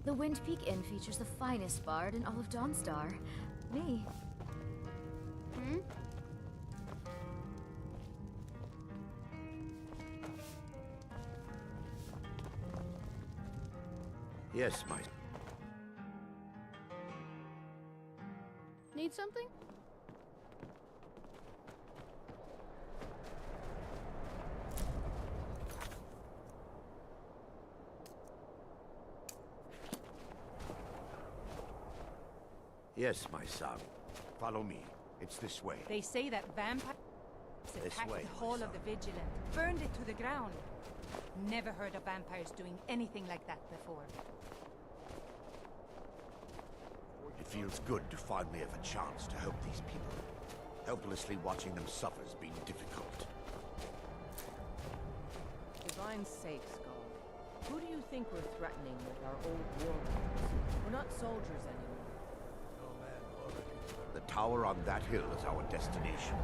The Wind Peak Inn features the finest bard in all of Dawnstar. Me. Hmm? Yes, my... Need something? Yes, my son. Follow me. It's this way. They say that vampires This attacked way, the my Hall son. of the Vigilant, burned it to the ground. Never heard of vampires doing anything like that before. It feels good to finally have a chance to help these people. Helplessly watching them suffer has been difficult. Divine sake, Skull. Who do you think we're threatening with our old war weapons? We're not soldiers anymore. The tower on that hill is our destination.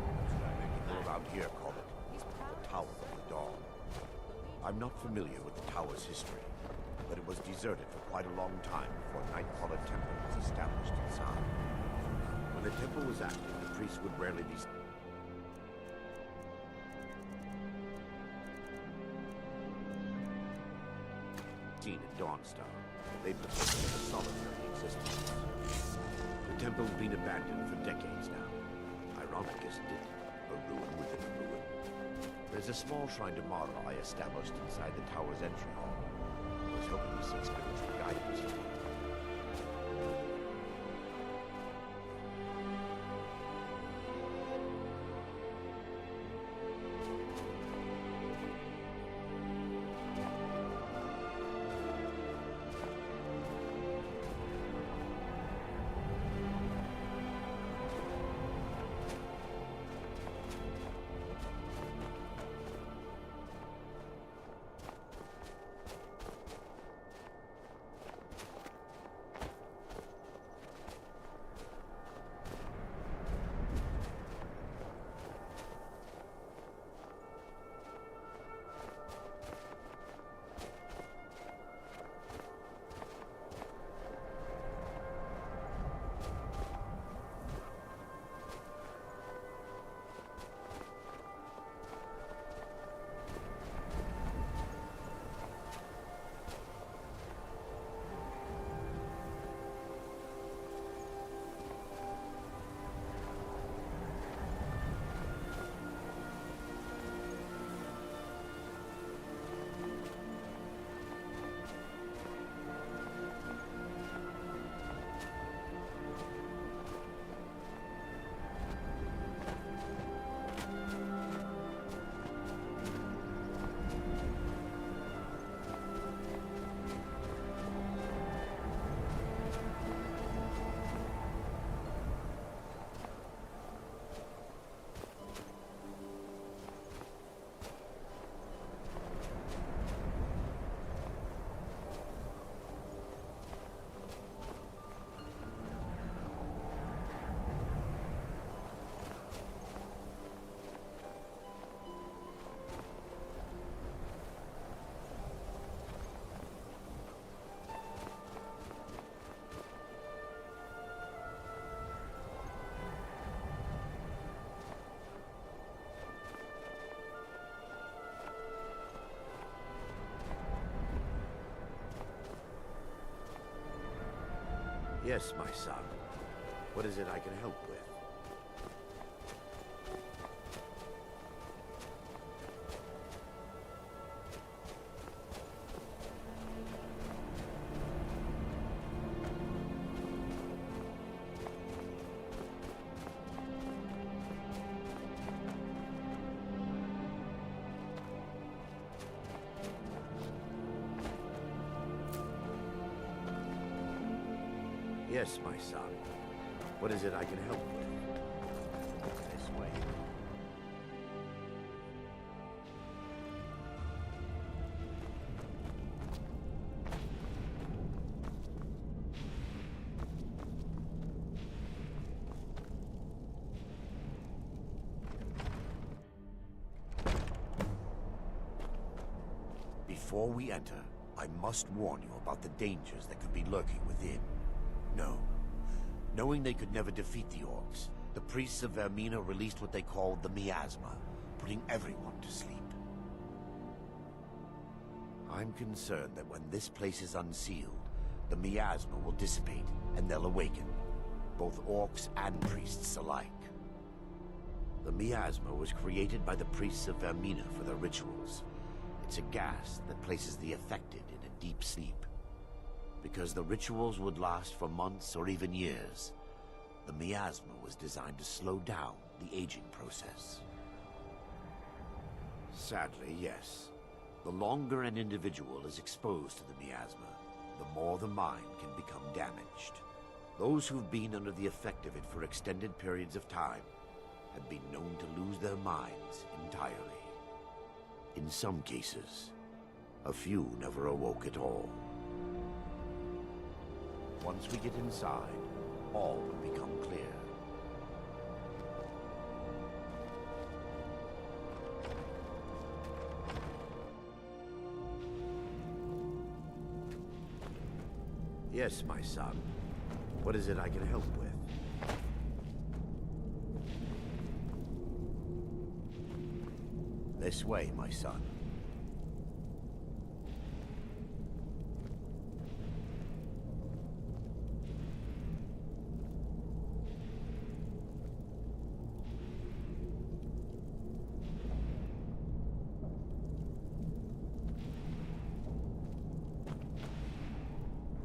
People around here call it the Tower of the Dawn. I'm not familiar with the tower's history, but it was deserted for quite a long time before Nightcrawler Temple was established inside. When the temple was active, the priests would rarely be seen in Dawnstar. They preferred a solitary existence. The temple's been abandoned for decades now. Ironic, isn't it? A ruin within a ruin. There's a small shrine to Mara I established inside the tower's entry hall. I was hoping to seek spiritual guidance from it. Yes, my son. What is it I can help with? Yes, my son. What is it I can help with? This way. Before we enter, I must warn you about the dangers that could be lurking within. No. Knowing they could never defeat the orcs, the priests of Vermina released what they called the miasma, putting everyone to sleep. I'm concerned that when this place is unsealed, the miasma will dissipate and they'll awaken, both orcs and priests alike. The miasma was created by the priests of Vermina for their rituals. It's a gas that places the affected in a deep sleep. Because the rituals would last for months or even years, the miasma was designed to slow down the aging process. Sadly, yes. The longer an individual is exposed to the miasma, the more the mind can become damaged. Those who've been under the effect of it for extended periods of time have been known to lose their minds entirely. In some cases, a few never awoke at all. Once we get inside, all will become clear. Yes, my son. What is it I can help with? This way, my son.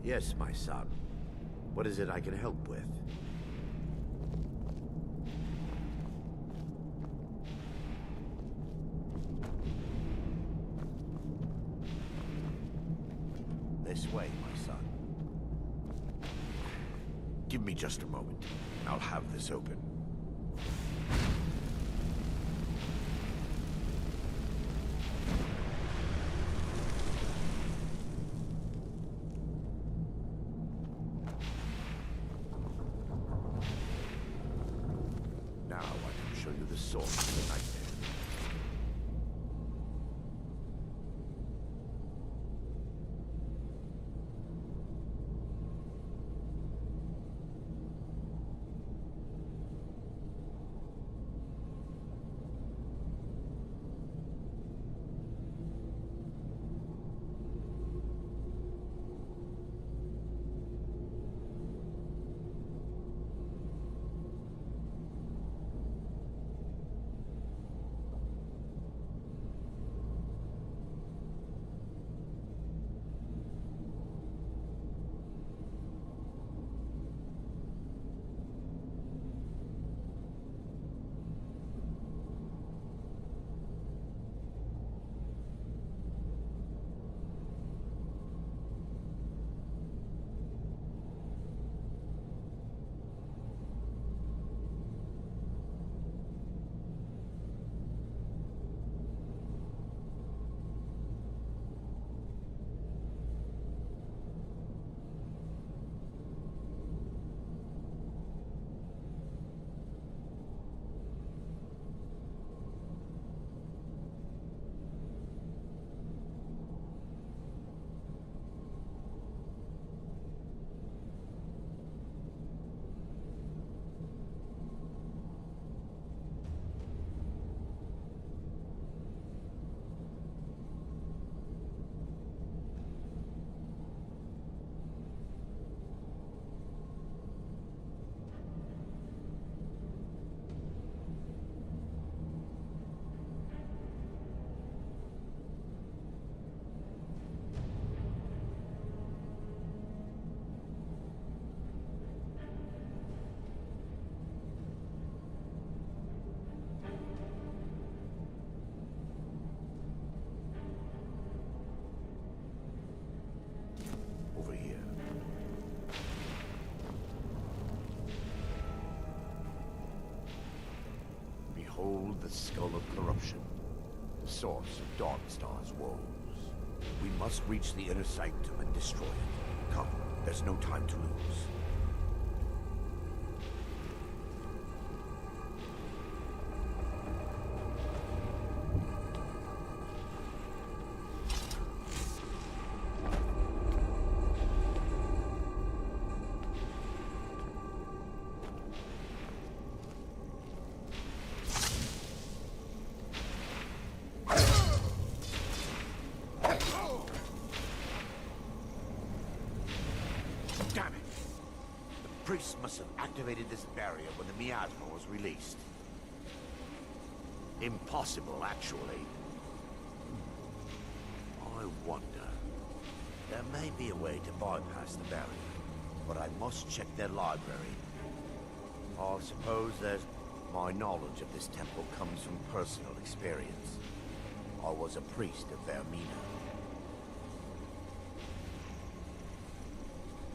Yes, my son. What is it I can help with? This way, my son. Give me just a moment, and I'll have this open. Now I can show you the source of the nightmare. Over here. Behold the skull of corruption, the source of Dawnstar's woes. We must reach the inner sanctum and destroy it. Come, there's no time to lose. Ghost must have activated this barrier when the miasma was released. Impossible, actually. I wonder. There may be a way to bypass the barrier, but I must check their library. I suppose there's... My knowledge of this temple comes from personal experience. I was a priest of Vermina.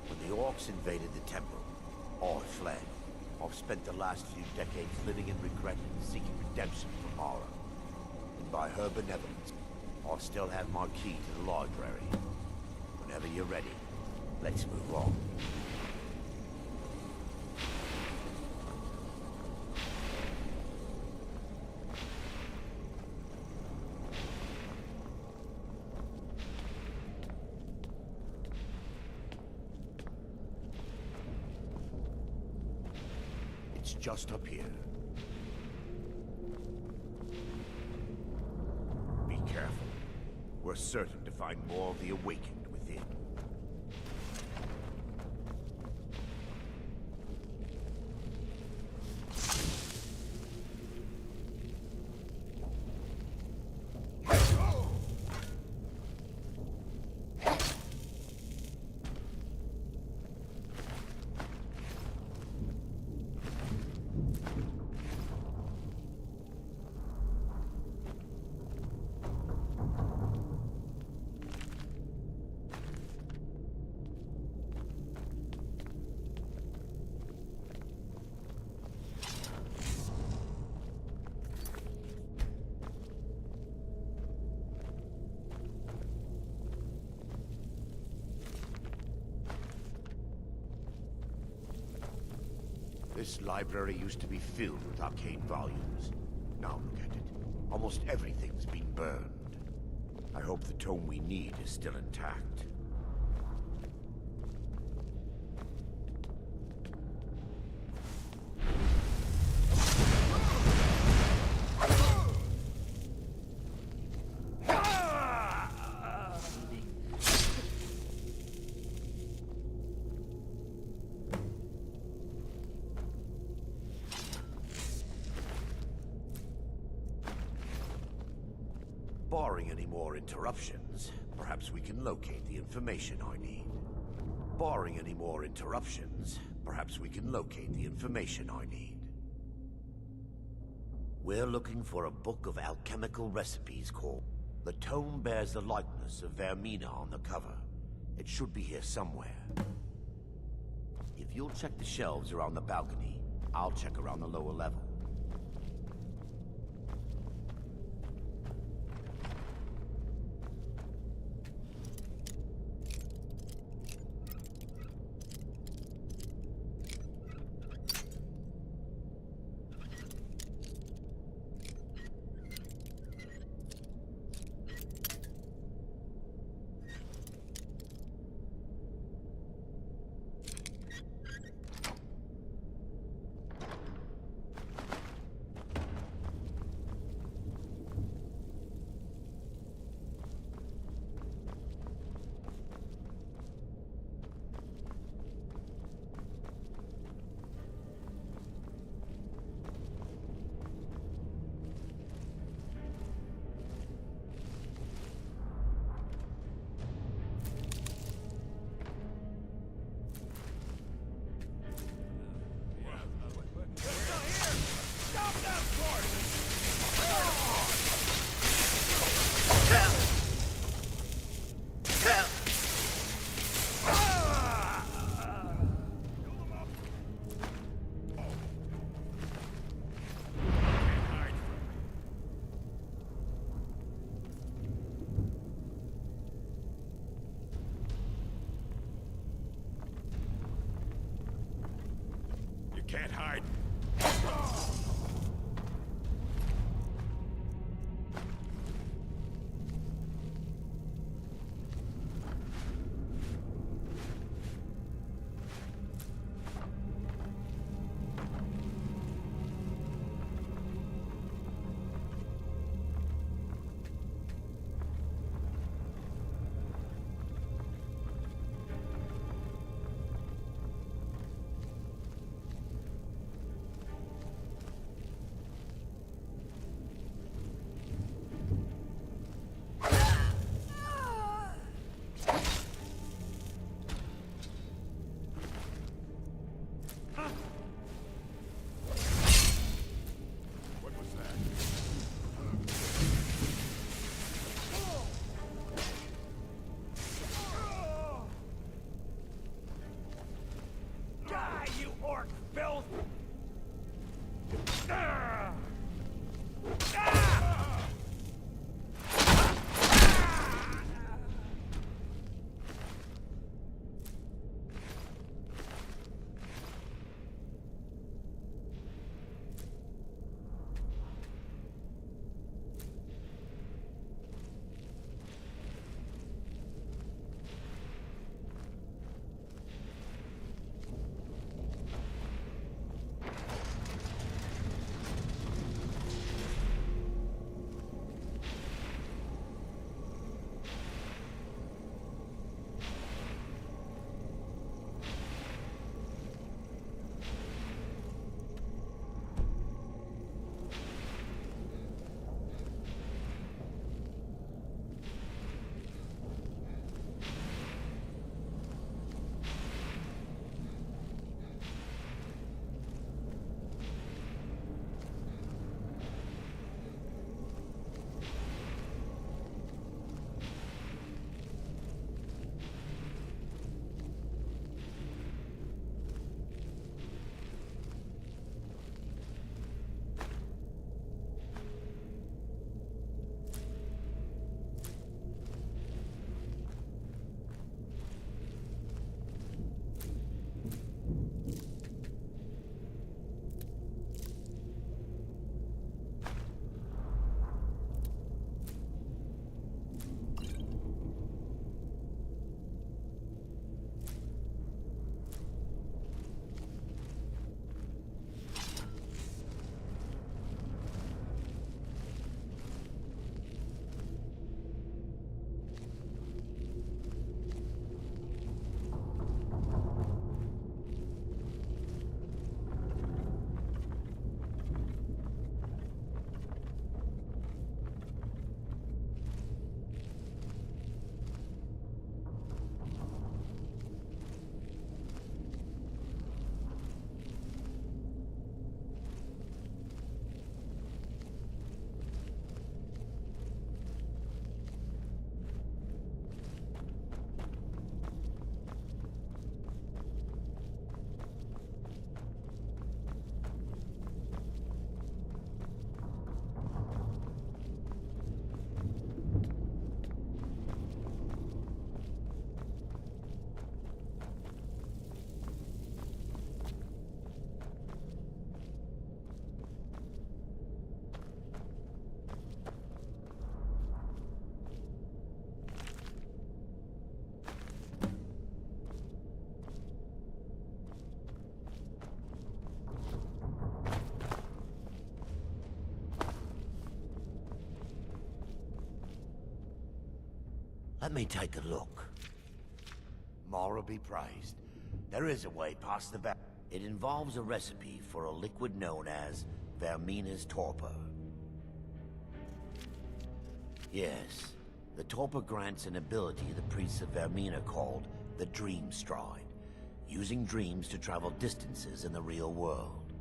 When the orcs invaded the temple, I fled. I've spent the last few decades living in regret and seeking redemption from Mara. And by her benevolence, I still have my key to the library. Whenever you're ready, let's move on. It's just up here. Be careful. We're certain to find more of the awakened within. This library used to be filled with arcane volumes. Now look at it. Almost everything's been burned. I hope the tome we need is still intact. Barring any more interruptions, perhaps we can locate the information I need. Barring any more interruptions, perhaps we can locate the information I need. We're looking for a book of alchemical recipes called... The tome bears the likeness of Vermina on the cover. It should be here somewhere. If you'll check the shelves around the balcony, I'll check around the lower level. Can't hide. Let me take a look. Mara be praised. There is a way past the It involves a recipe for a liquid known as Vermina's torpor. Yes, the torpor grants an ability the priests of Vermina called the Dream Stride, using dreams to travel distances in the real world.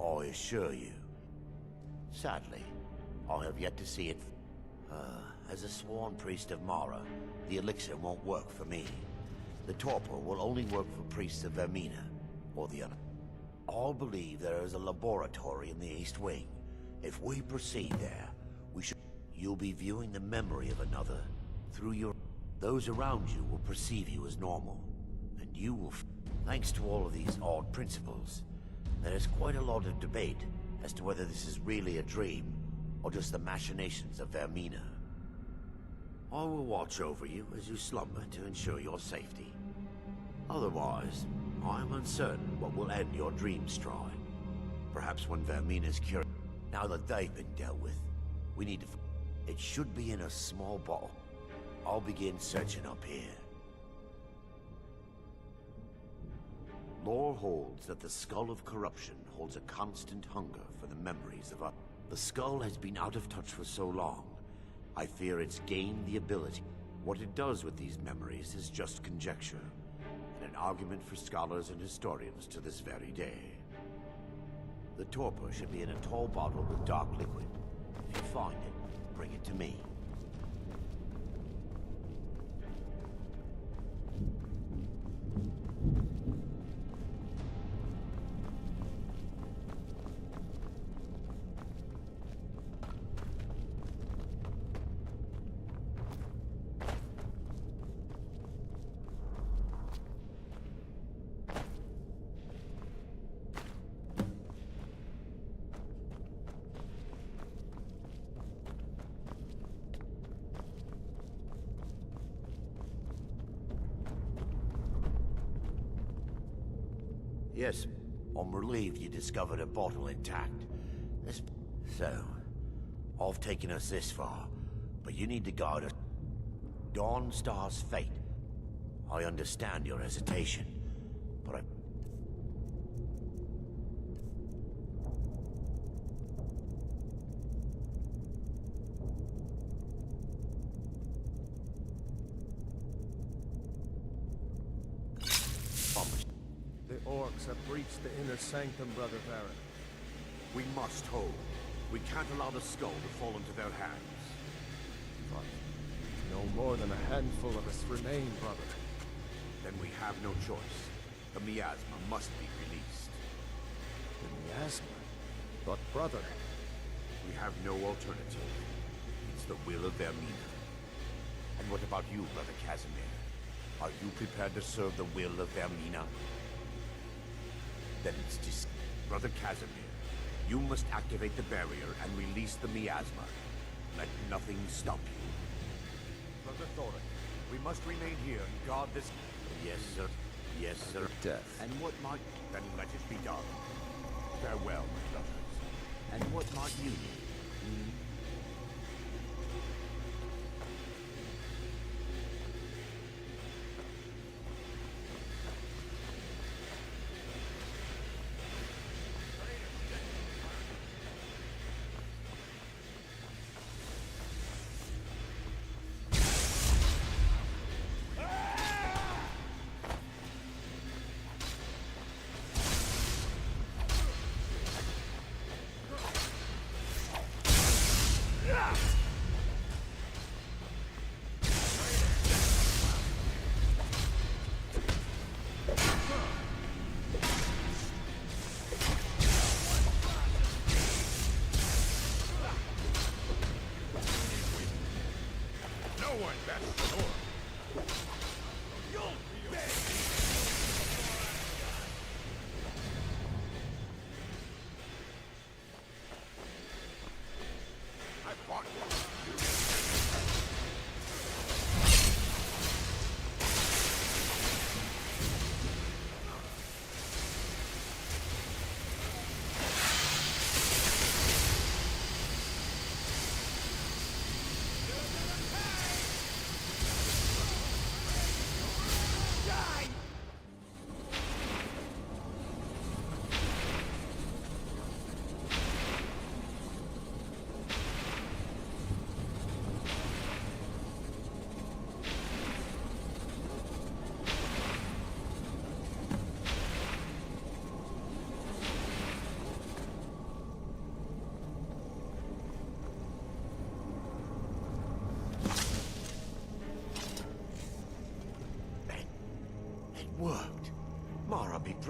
I assure you, sadly, I have yet to see it. As a sworn priest of Mara, the elixir won't work for me. The torpor will only work for priests of Vermina, or the other. I believe there is a laboratory in the East Wing. If we proceed there, we should... You'll be viewing the memory of another through your... Those around you will perceive you as normal, and you will... Thanks to all of these odd principles, there is quite a lot of debate as to whether this is really a dream, or just the machinations of Vermina. I will watch over you as you slumber to ensure your safety. Otherwise, I am uncertain what will end your dream stride. Perhaps when Vermina's cured. Now that they've been dealt with, we need to... It should be in a small bottle. I'll begin searching up here. Lore holds that the Skull of Corruption holds a constant hunger for the memories of us. The skull has been out of touch for so long, I fear it's gained the ability. What it does with these memories is just conjecture, and an argument for scholars and historians to this very day. The torpor should be in a tall bottle with dark liquid. If you find it, bring it to me. Yes, I'm relieved you discovered a bottle intact. So, I've taken us this far, but you need to guide us. Dawnstar's fate. I understand your hesitation, but I... The orcs have breached the inner sanctum, Brother Baron. We must hold. We can't allow the skull to fall into their hands. But no more than a handful of us remain, brother. Then we have no choice. The miasma must be released. The miasma? But brother... We have no alternative. It's the will of Vermina. And what about you, Brother Casimir? Are you prepared to serve the will of Vermina? Then it's just... Brother Casimir, you must activate the barrier and release the miasma. Let nothing stop you. Brother Thorin, we must remain here and guard this... Yes, sir. Yes, sir. Death. And what might... Then let it be done. Farewell, my brothers. And what might you do?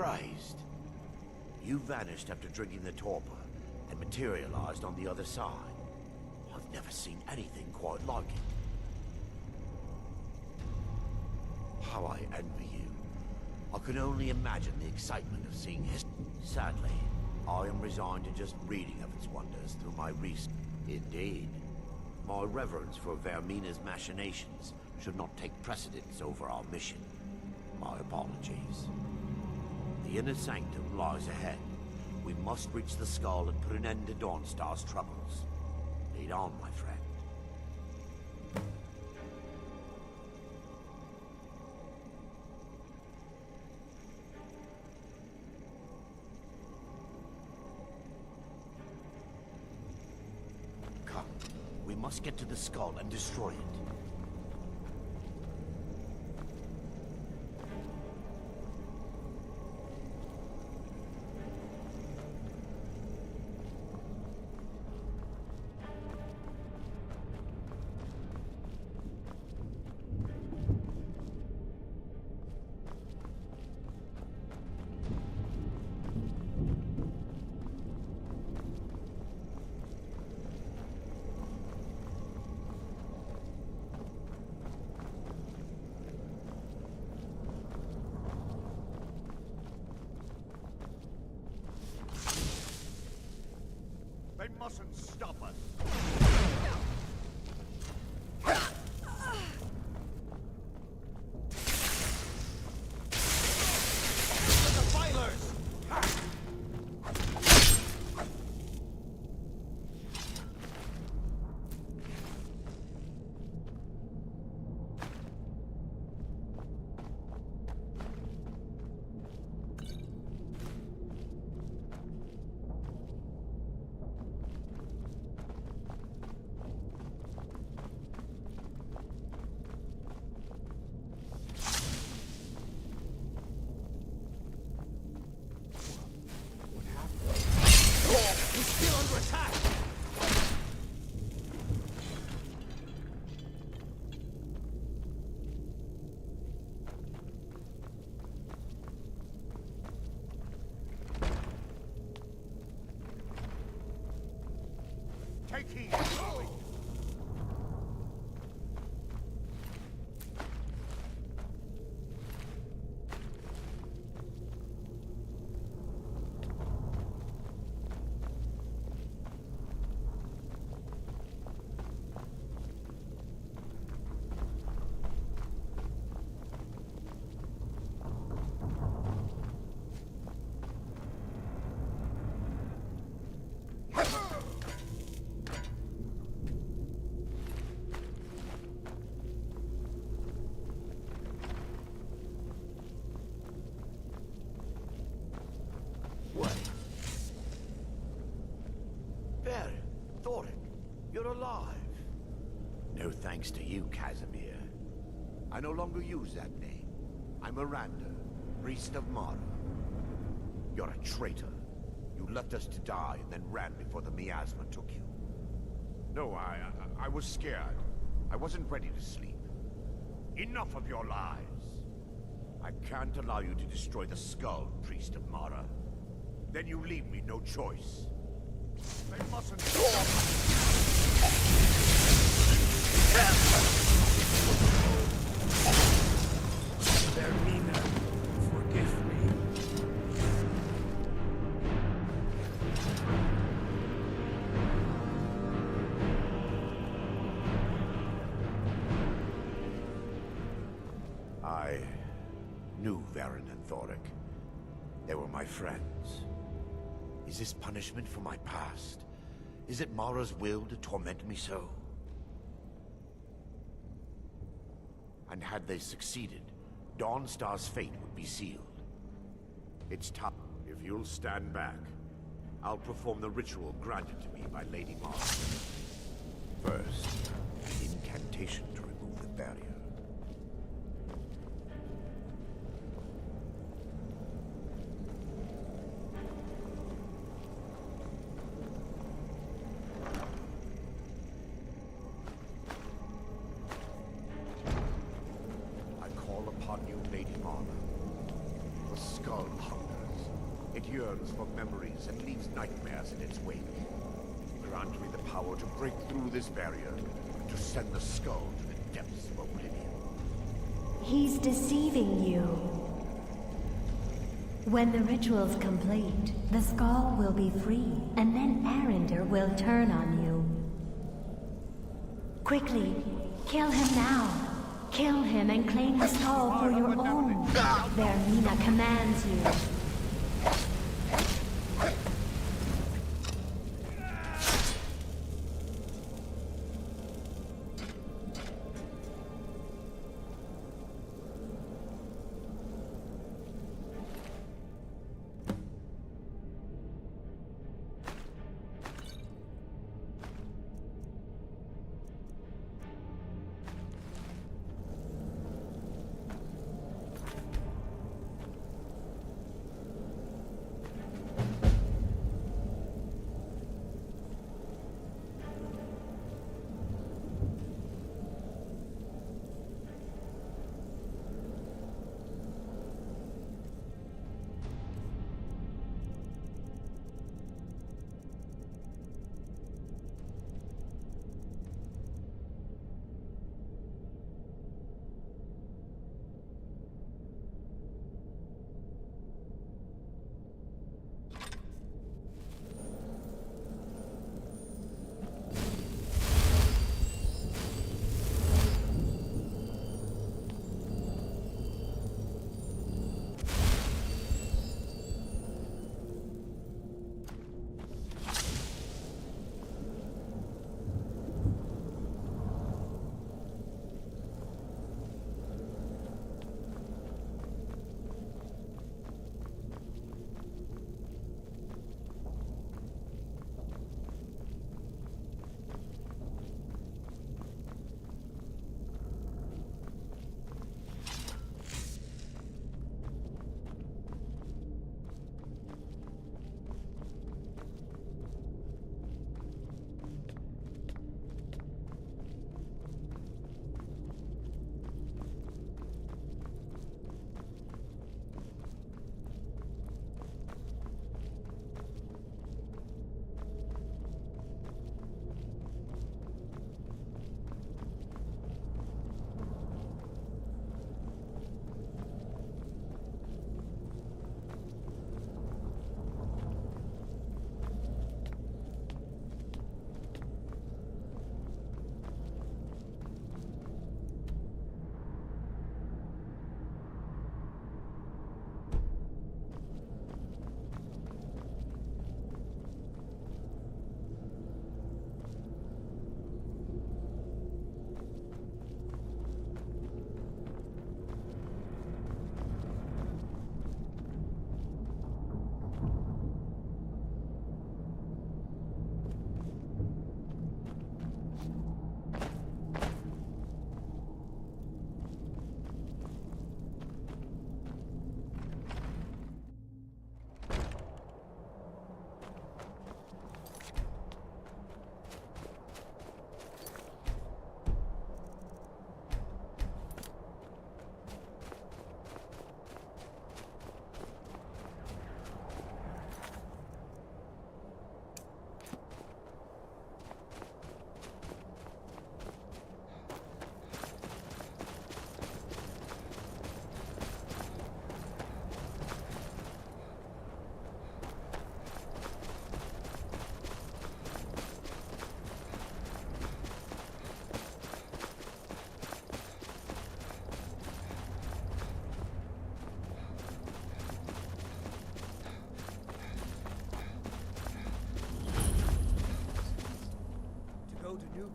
surprised. You vanished after drinking the torpor and materialized on the other side. I've never seen anything quite like it. How I envy you. I can only imagine the excitement of seeing history. Sadly, I am resigned to just reading of its wonders through my research. Indeed. My reverence for Vermina's machinations should not take precedence over our mission. My apologies. The inner sanctum lies ahead. We must reach the skull and put an end to Dawnstar's troubles. Lead on, my friend. Come. We must get to the skull and destroy it. They mustn't stop us. The filers! Take heed, Chloe. You're alive. No thanks to you, Casimir. I no longer use that name. I'm Miranda, priest of Mara. You're a traitor. You left us to die and then ran before the miasma took you. No, I was scared. I wasn't ready to sleep. Enough of your lies. I can't allow you to destroy the skull, priest of Mara. Then you leave me no choice. They mustn't... Vermina, forgive me. I knew Varen and Thoric. They were my friends. Is this punishment for my past? Is it Mara's will to torment me so? And had they succeeded, Dawnstar's fate would be sealed. It's time. If you'll stand back, I'll perform the ritual granted to me by Lady Mara. First, an incantation to remove the barrier. I call upon you, Lady Mara. The skull hunger. nightmares in its wake. Grant me the power to break through this barrier, to send the skull to the depths of oblivion. He's deceiving you. When the ritual's complete, the skull will be free, and then Arender will turn on you. Quickly, kill him now. Kill him and claim the skull for your own. Vermina commands you.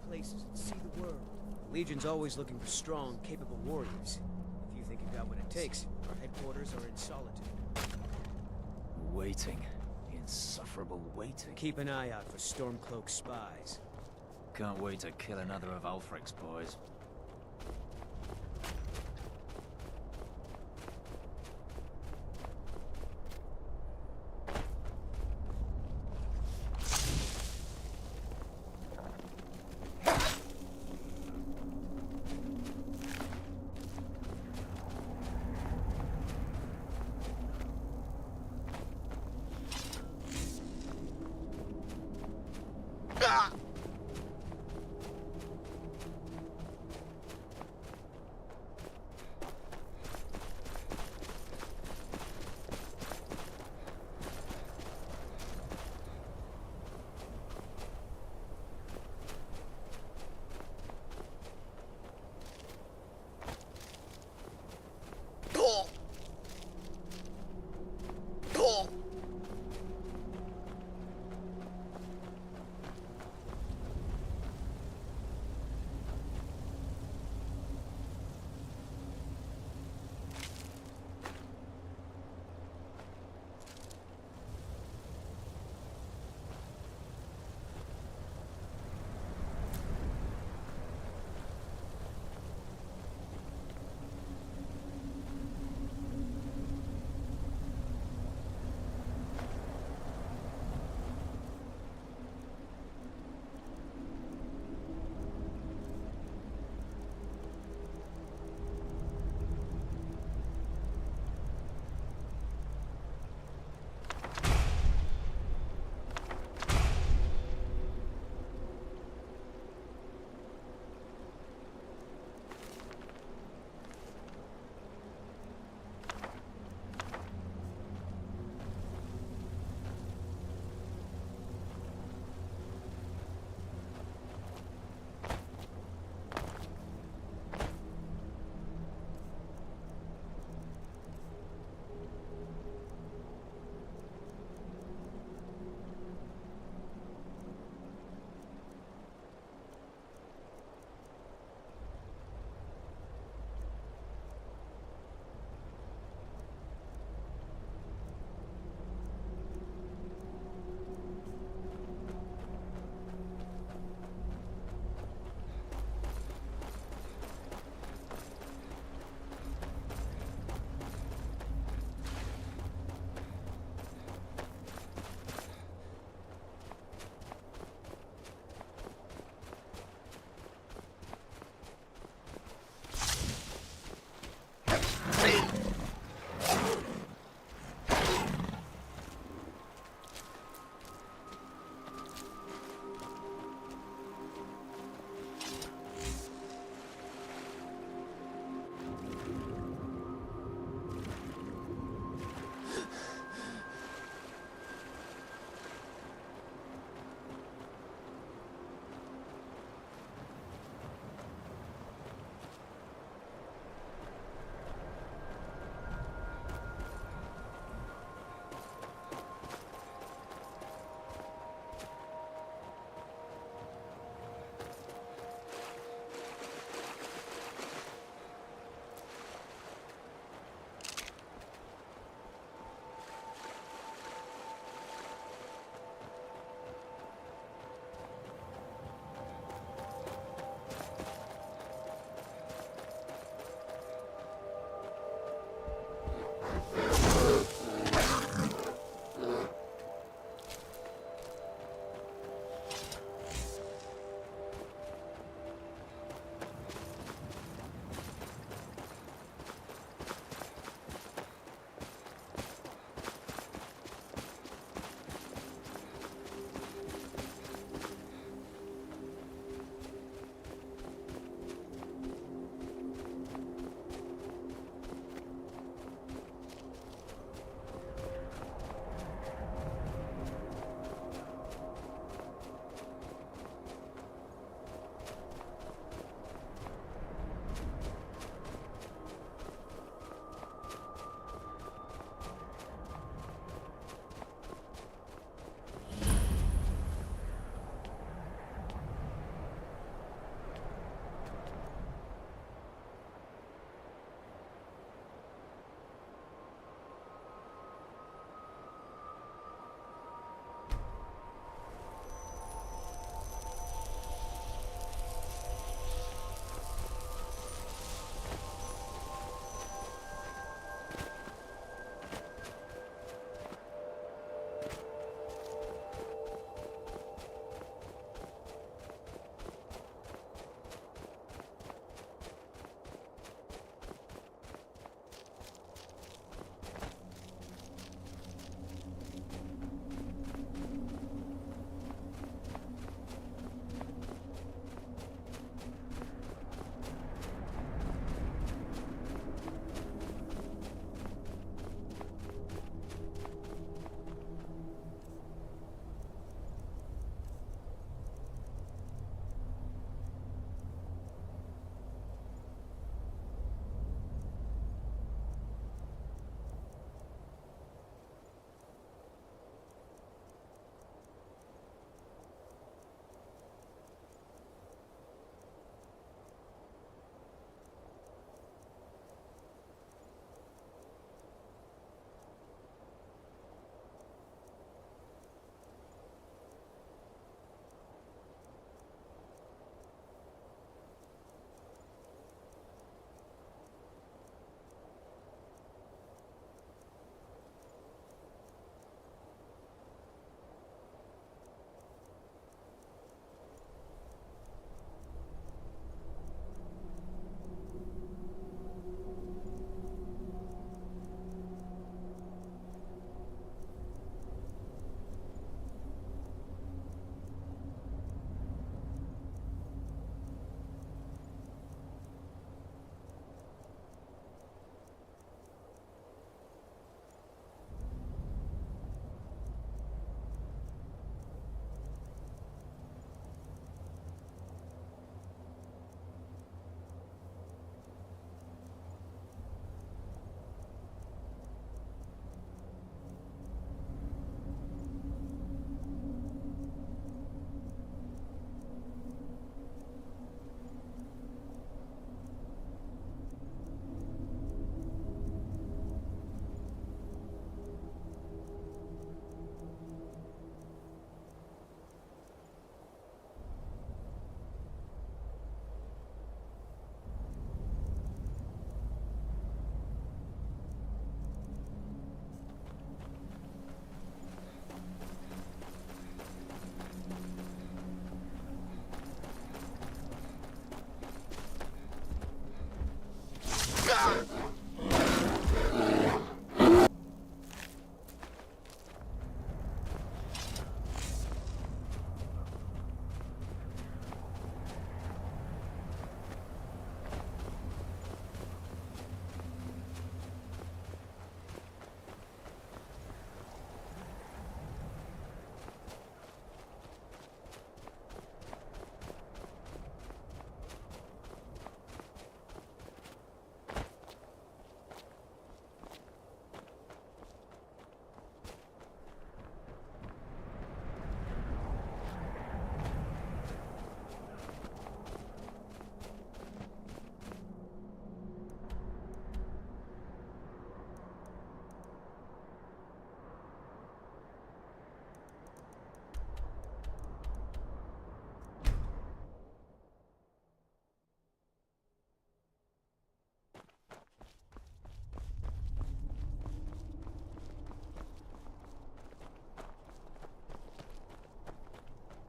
Places and see the world. The Legion's always looking for strong, capable warriors. If you think you've got what it takes, our headquarters are in Solitude. Waiting. Insufferable waiting. Keep an eye out for Stormcloak spies. Can't wait to kill another of Ulfric's boys.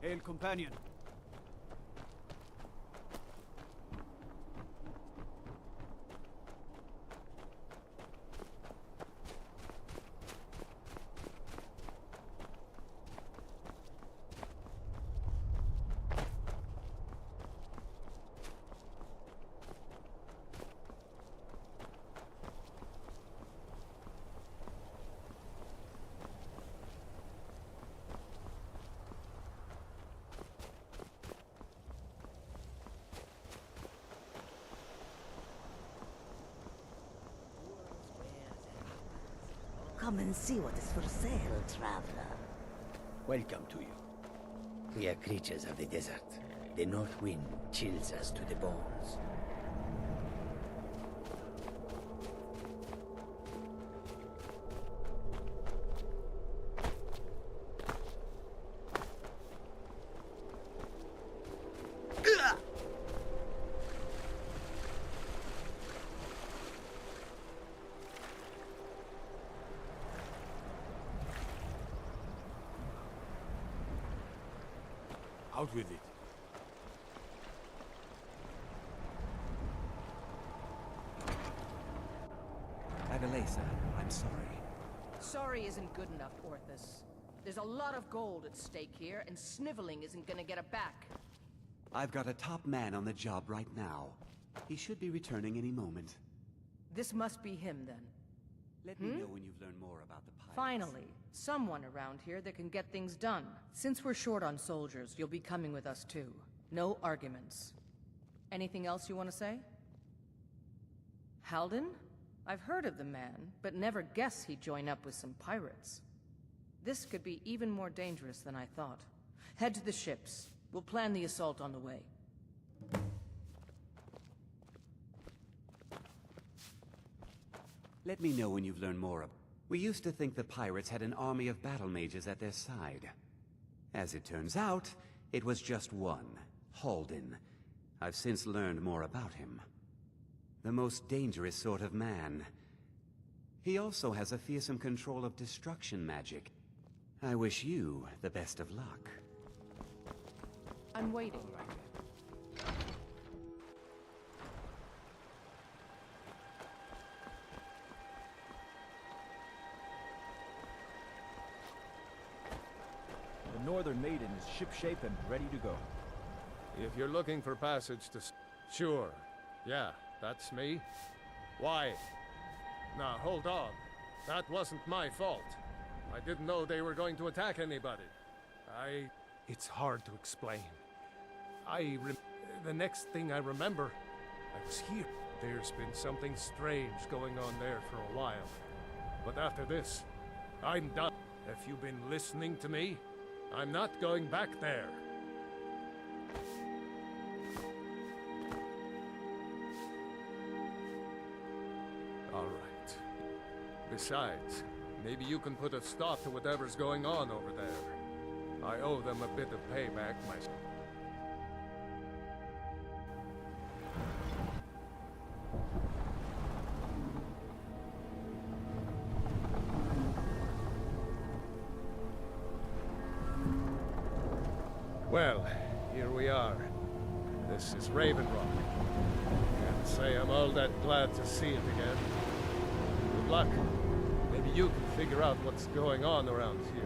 Hail, companion. Come and see what is for sale, traveler. Welcome to you. We are creatures of the desert. The north wind chills us to the bones. Out with it. Agalesa, I'm sorry. Sorry isn't good enough, Orthus. There's a lot of gold at stake here, and sniveling isn't gonna get it back. I've got a top man on the job right now. He should be returning any moment. This must be him, then. Let me know when you've learned more about the pirates. Finally, someone around here that can get things done. Since we're short on soldiers, you'll be coming with us too. No arguments. Anything else you want to say? Halden? I've heard of the man, but never guessed he'd join up with some pirates. This could be even more dangerous than I thought. Head to the ships. We'll plan the assault on the way. Let me know when you've learned more. We used to think the pirates had an army of battle mages at their side. As it turns out, it was just one, Halden. I've since learned more about him. The most dangerous sort of man. He also has a fearsome control of destruction magic. I wish you the best of luck. I'm waiting. The Northern Maiden is shipshape and ready to go. If you're looking for passage to... Sure. Yeah, that's me. Why? Now, hold on. That wasn't my fault. I didn't know they were going to attack anybody. It's hard to explain. The next thing I remember, I was here. There's been something strange going on there for a while. But after this, I'm done. If you've been listening to me, I'm not going back there. All right. Besides, maybe you can put a stop to whatever's going on over there. I owe them a bit of payback myself. Well, here we are. This is Raven Rock. Can't say I'm all that glad to see it again. Good luck. Maybe you can figure out what's going on around here.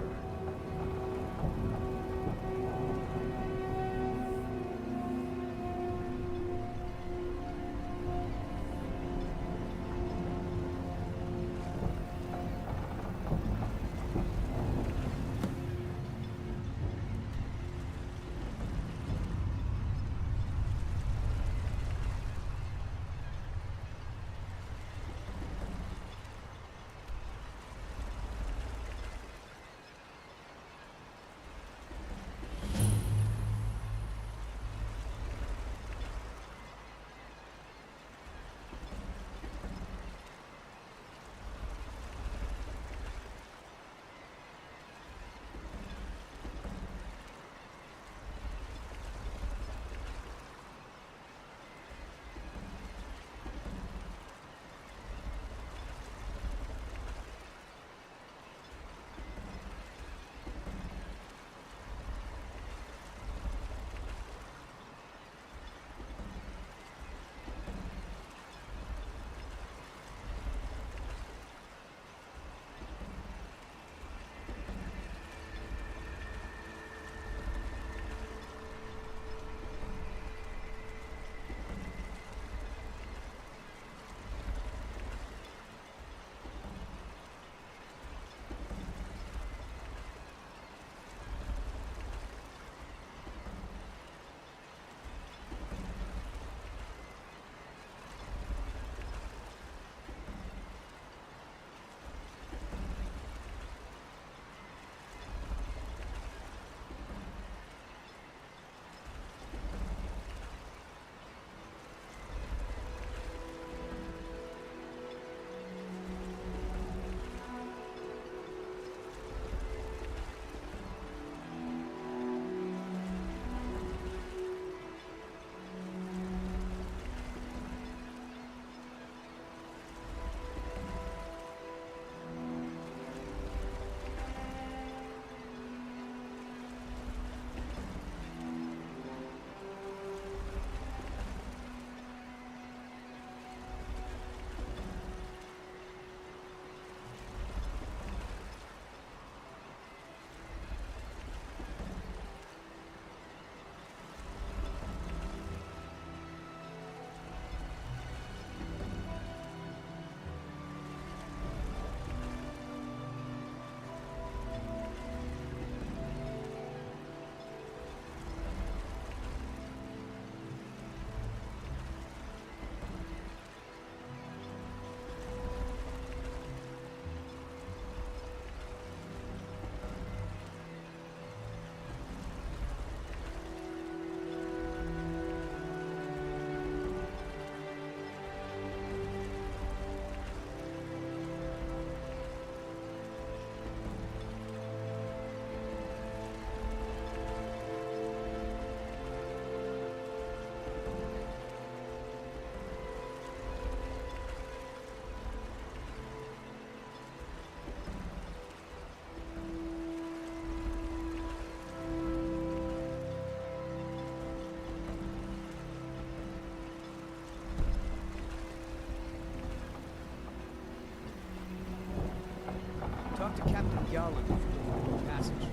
Gjallan for the passage.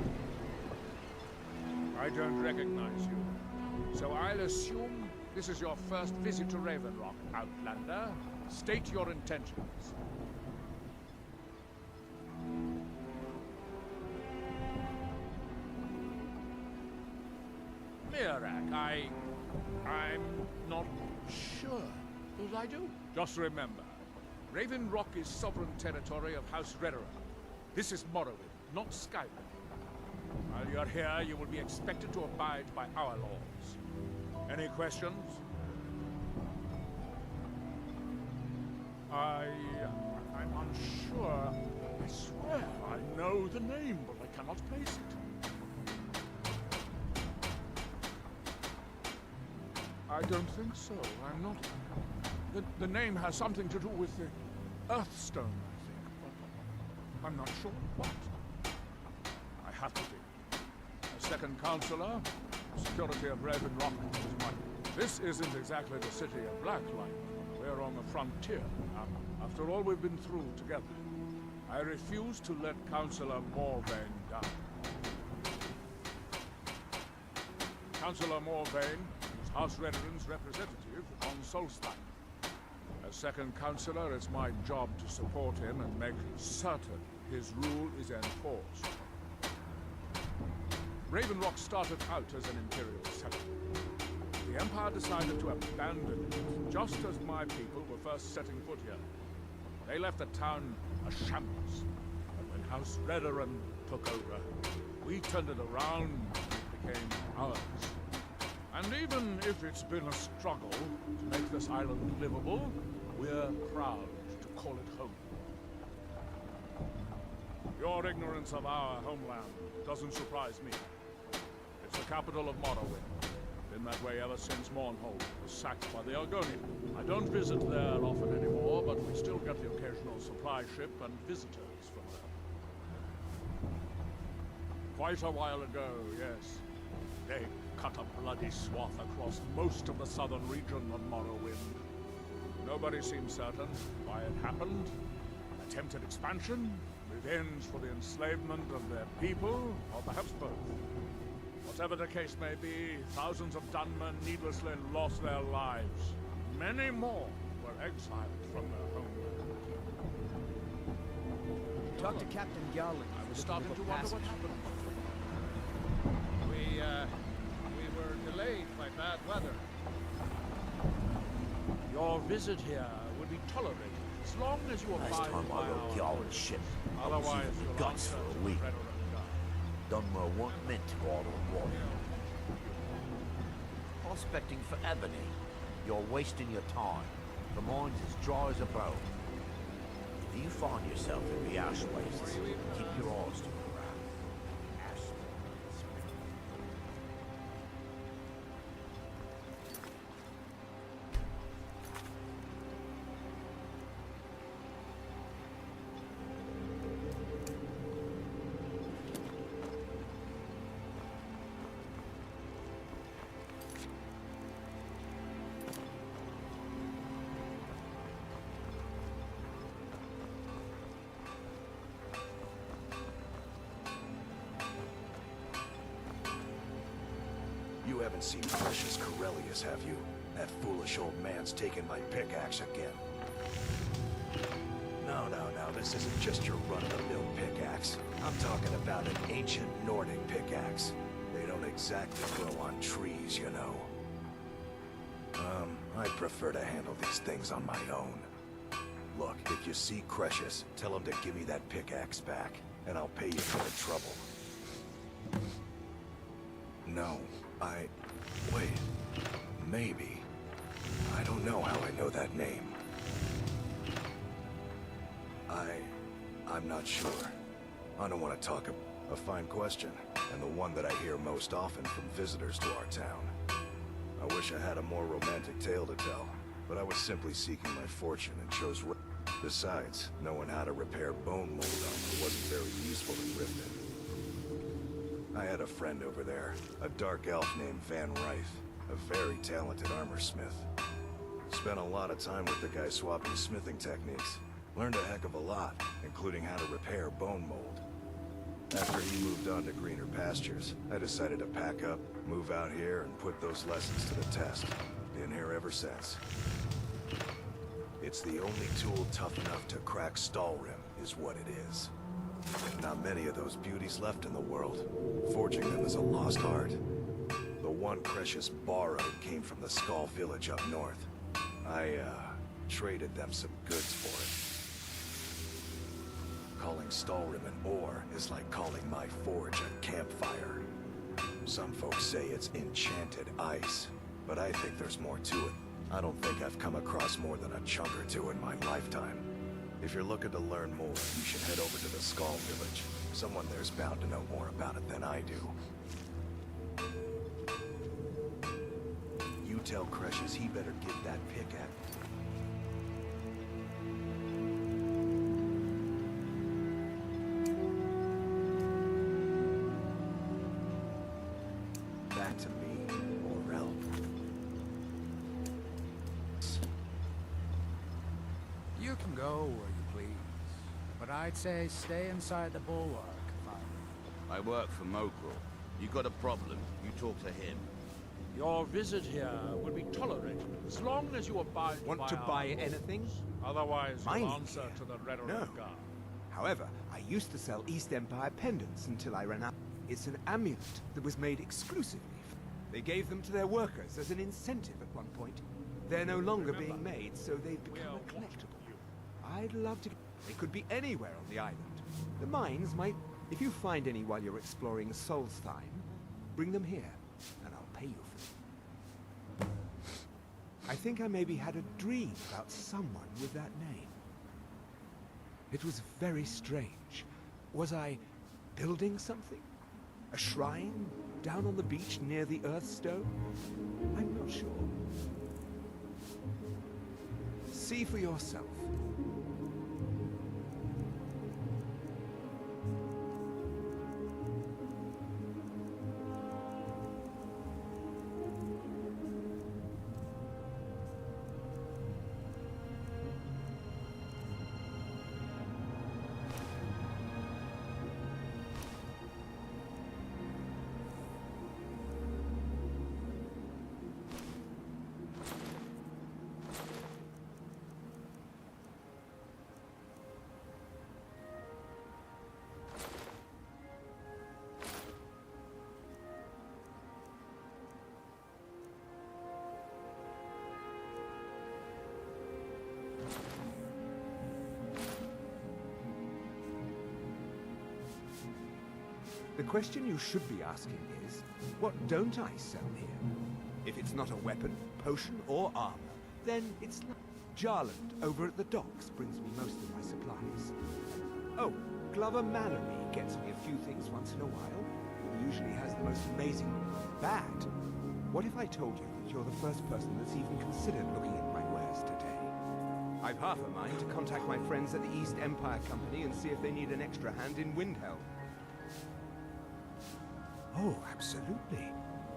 I don't recognize you. So I'll assume this is your first visit to Raven Rock, Outlander. State your intentions. Mirak, I'm not sure. As I do. Just remember, Raven Rock is sovereign territory of House Redoran. This is Morrowind, not Skyrim. While you're here, you will be expected to abide by our laws. Any questions? I'm unsure. I swear I know the name, but I cannot place it. I don't think so. I'm not... The name has something to do with the Earthstone, I think, but I'm not sure what. I have to be. As second counselor, security of Raven Rock is mine. This isn't exactly the city of Blacklight. We're on the frontier. After all we've been through together, I refuse to let Councillor Morvain down. Councillor Morvain is House Redoran's representative on Solstheim. As second counselor, it's my job to support him and make certain his rule is enforced. Raven Rock started out as an Imperial settlement. The Empire decided to abandon it, just as my people were first setting foot here. They left the town a shambles, and when House Redoran took over, we turned it around and it became ours. And even if it's been a struggle to make this island livable, we're proud to call it home. Your ignorance of our homeland doesn't surprise me. It's the capital of Morrowind. Been that way ever since Mournhold was sacked by the Argonian. I don't visit there often anymore, but we still get the occasional supply ship and visitors from there. Quite a while ago, yes. They cut a bloody swath across most of the southern region of Morrowind. Nobody seems certain why it happened. Attempted expansion, revenge for the enslavement of their people, or perhaps both. Whatever the case may be, thousands of Dunmen needlessly lost their lives. Many more were exiled from their homeland. Talk to Captain Gjallan. I was starting to wonder what happened. We were delayed by bad weather. Your visit here would be tolerated as long as you abide Last time by I rode Gjallan's ship, I was Otherwise, even you'll the guts for answer a week. Redoran. Dunmer weren't meant to go out on water. Prospecting for ebony. You're wasting your time. The mine's as dry as a bone. If you find yourself in the ash wastes, keep your eyes to the ground. You haven't seen Precious Corellius, have you? That foolish old man's taken my pickaxe again. No, this isn't just your run-of-the-mill pickaxe. I'm talking about an ancient Nordic pickaxe. They don't exactly grow on trees, you know. I prefer to handle these things on my own. Look, if you see Precious, tell him to give me that pickaxe back, and I'll pay you for the trouble. No, wait, maybe. I don't know how I know that name. I'm not sure. I don't want to talk a fine question, and the one that I hear most often from visitors to our town. I wish I had a more romantic tale to tell, but I was simply seeking my fortune and chose... Besides, knowing how to repair bone mold wasn't very useful in Riften. I had a friend over there, a dark elf named Van Ryth, a very talented armor smith. Spent a lot of time with the guy swapping smithing techniques. Learned a heck of a lot, including how to repair bone mold. After he moved on to greener pastures, I decided to pack up, move out here, and put those lessons to the test. Been here ever since. It's the only tool tough enough to crack SKYRIM, is what it is. Not many of those beauties left in the world. Forging them is a lost art. The one Precious borrowed came from the Skull village up north. I, traded them some goods for it. Calling SKYRIM an ore is like calling my forge a campfire. Some folks say it's enchanted ice, but I think there's more to it. I don't think I've come across more than a chunk or two in my lifetime. If you're looking to learn more, you should head over to the Skull village. Someone there's bound to know more about it than I do. You tell Precious he better get that pick at. Back to me, or else. You can go where you please, but I'd say stay inside the bulwark if I... I work for Mokril. You got a problem, you talk to him. Your visit here will be tolerated as long as you abide by Want to our buy rules. anything? Otherwise, Mine you'll here. answer to the Red No. Guard. However, I used to sell East Empire pendants until I ran out. It's an amulet that was made exclusively. They gave them to their workers as an incentive at one point. They're no longer being made, so they've become a collectible. I'd love to... They could be anywhere on the island. The mines might... If you find any while you're exploring Solstheim, bring them here, and I'll pay you for them. I think I maybe had a dream about someone with that name. It was very strange. Was I building something? A shrine down on the beach near the Earthstone? I'm not sure. See for yourself. The question you should be asking is, what don't I sell here? If it's not a weapon, potion, or armor, then it's like Jarland over at the docks brings me most of my supplies. Oh, Glover Mallory gets me a few things once in a while. He usually has the most amazing... Bad. What if I told you that you're the first person that's even considered looking at my wares today? I've half a mind to contact my friends at the East Empire Company and see if they need an extra hand in Windhelm. Oh, absolutely.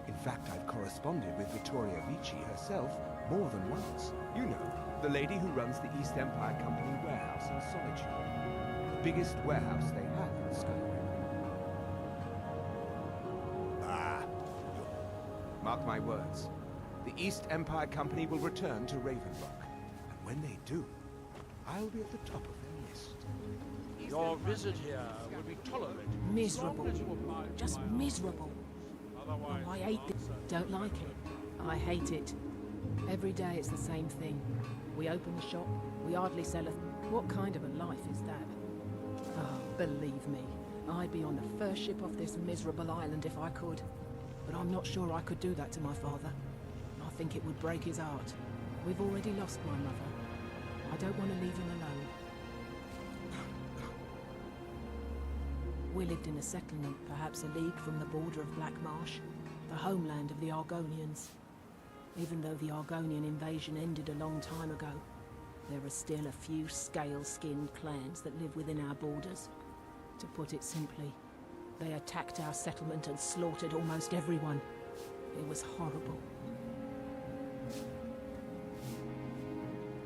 In fact, I've corresponded with Vittoria Vici herself more than once. You know, the lady who runs the East Empire Company warehouse in Solitude. The biggest warehouse they have in SKYRIM. Mark my words. The East Empire Company will return to Ravenlock. And when they do, I'll be at the top of their list. Your visit here will be tolerated. Miserable. As long as you abide Just by our miserable. Otherwise, Oh, I hate this. Don't like it. I hate it. Every day it's the same thing. We open the shop, we hardly sell a... What kind of a life is that? Oh, believe me, I'd be on the first ship off this miserable island if I could. But I'm not sure I could do that to my father. I think it would break his heart. We've already lost my mother. I don't want to leave him alone. We lived in a settlement, perhaps a league from the border of Black Marsh, the homeland of the Argonians. Even though the Argonian invasion ended a long time ago, there are still a few scale-skinned clans that live within our borders. To put it simply, they attacked our settlement and slaughtered almost everyone. It was horrible.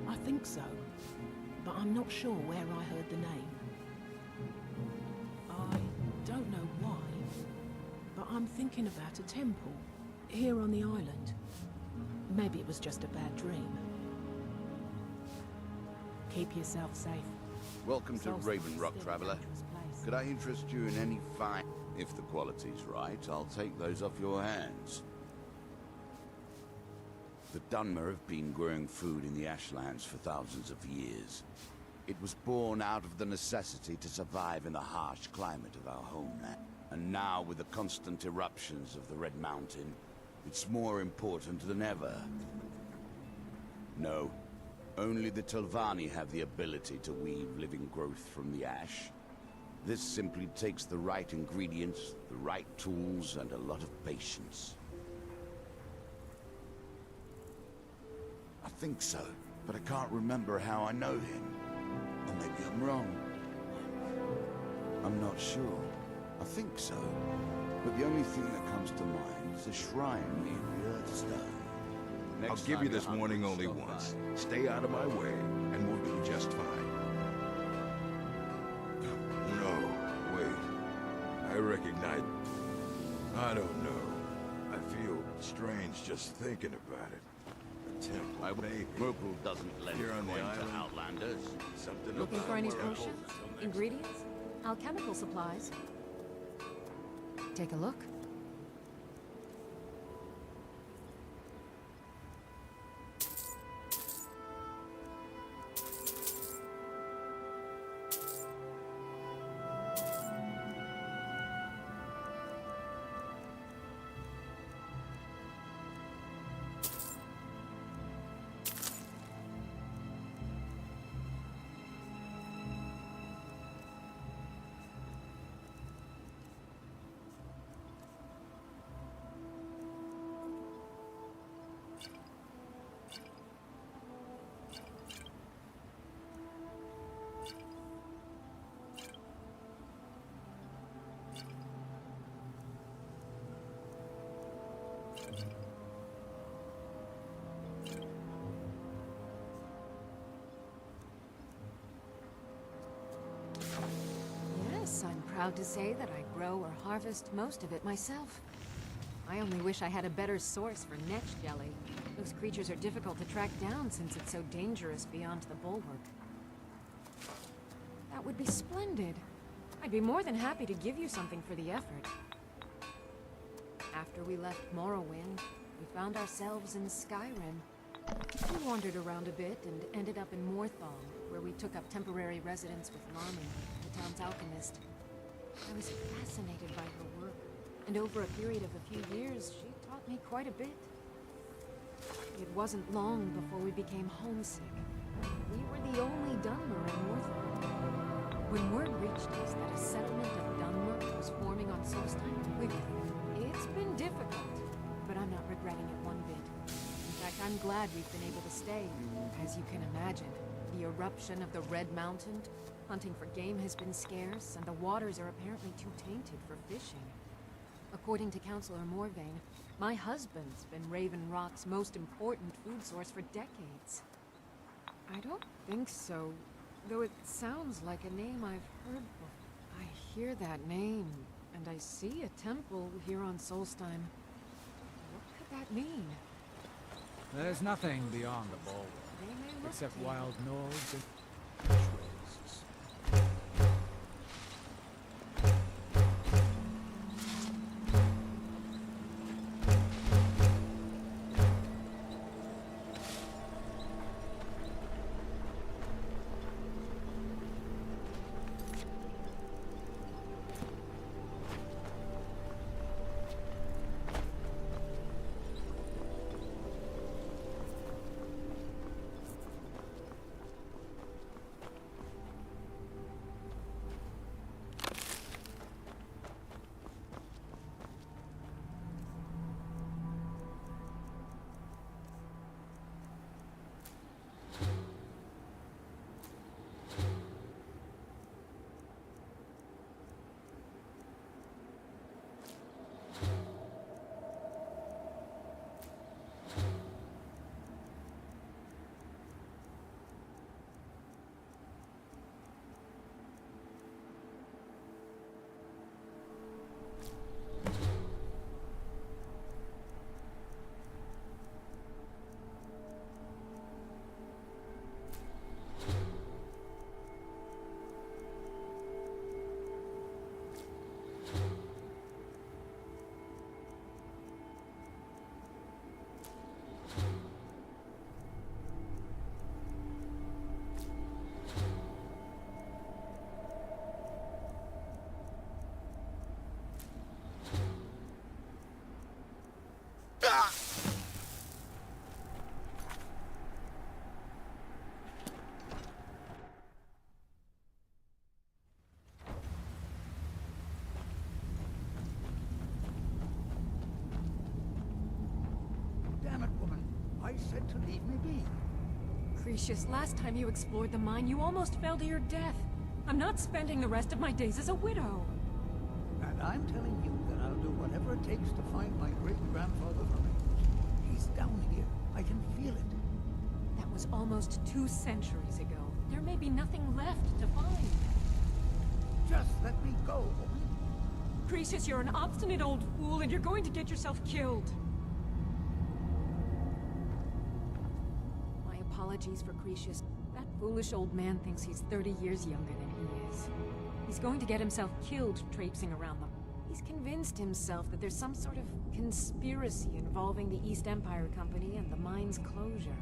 I think so, but I'm not sure where I heard the name. I don't I'm thinking about a temple here on the island. Maybe it was just a bad dream. Keep yourself safe. Welcome to Solstice Raven is Rock, still a traveler. dangerous place. Could I interest you in any fine... If the quality's right, I'll take those off your hands. The Dunmer have been growing food in the Ashlands for thousands of years. It was born out of the necessity to survive in the harsh climate of our homeland. And now, with the constant eruptions of the Red Mountain, it's more important than ever. No, only the Telvanni have the ability to weave living growth from the ash. This simply takes the right ingredients, the right tools, and a lot of patience. I think so, but I can't remember how I know him. Or maybe I'm wrong. I'm not sure. I think so. But the only thing that comes to mind is a shrine made of earth stone. I'll give you this warning only once. Stay out of my way, and we'll be just fine. No, wait. I recognize... I don't know. I feel strange just thinking about it. A temple, maybe. Merkel doesn't lend Here on the coin island. to Outlanders. Something Looking about for any temples. potions? Ingredients? Alchemical supplies? Take a look. Yes, I'm proud to say that I grow or harvest most of it myself. I only wish I had a better source for netch jelly. Those creatures are difficult to track down since it's so dangerous beyond the bulwark. That would be splendid. I'd be more than happy to give you something for the effort. After we left Morrowind, we found ourselves in Skyrim. We wandered around a bit and ended up in Morthal, where we took up temporary residence with Larmin, the town's alchemist. I was fascinated by her work, and over a period of a few years, she taught me quite a bit. It wasn't long before we became homesick. We were the only Dunmer in Morthal. When word reached us that a settlement of Dunmer was forming on Solstheim, it's been difficult, but I'm not regretting it one bit. In fact, I'm glad we've been able to stay. As you can imagine, the eruption of the Red Mountain, hunting for game has been scarce, and the waters are apparently too tainted for fishing. According to Councillor Morvain, my husband's been Raven Rock's most important food source for decades. I don't think so, though it sounds like a name I've heard before. I hear that name, and I see a temple here on Solstheim. What could that mean? There's nothing beyond the bulwark, They may look except deep. wild gnomes and roses. Damn it, woman. I said to leave me be. Cretius, last time you explored the mine, you almost fell to your death. I'm not spending the rest of my days as a widow. And I'm telling you that I'll do whatever it takes to find my great-grandfather's remains. He's down here. I can feel it. That was almost 2 centuries ago. There may be nothing left to find. Just let me go, woman. Cretius, you're an obstinate old fool, and you're going to get yourself killed. My apologies for Cretius. That foolish old man thinks he's 30 years younger than he is. He's going to get himself killed traipsing around them. He's convinced himself that there's some sort of conspiracy involving the East Empire Company and the mine's closure.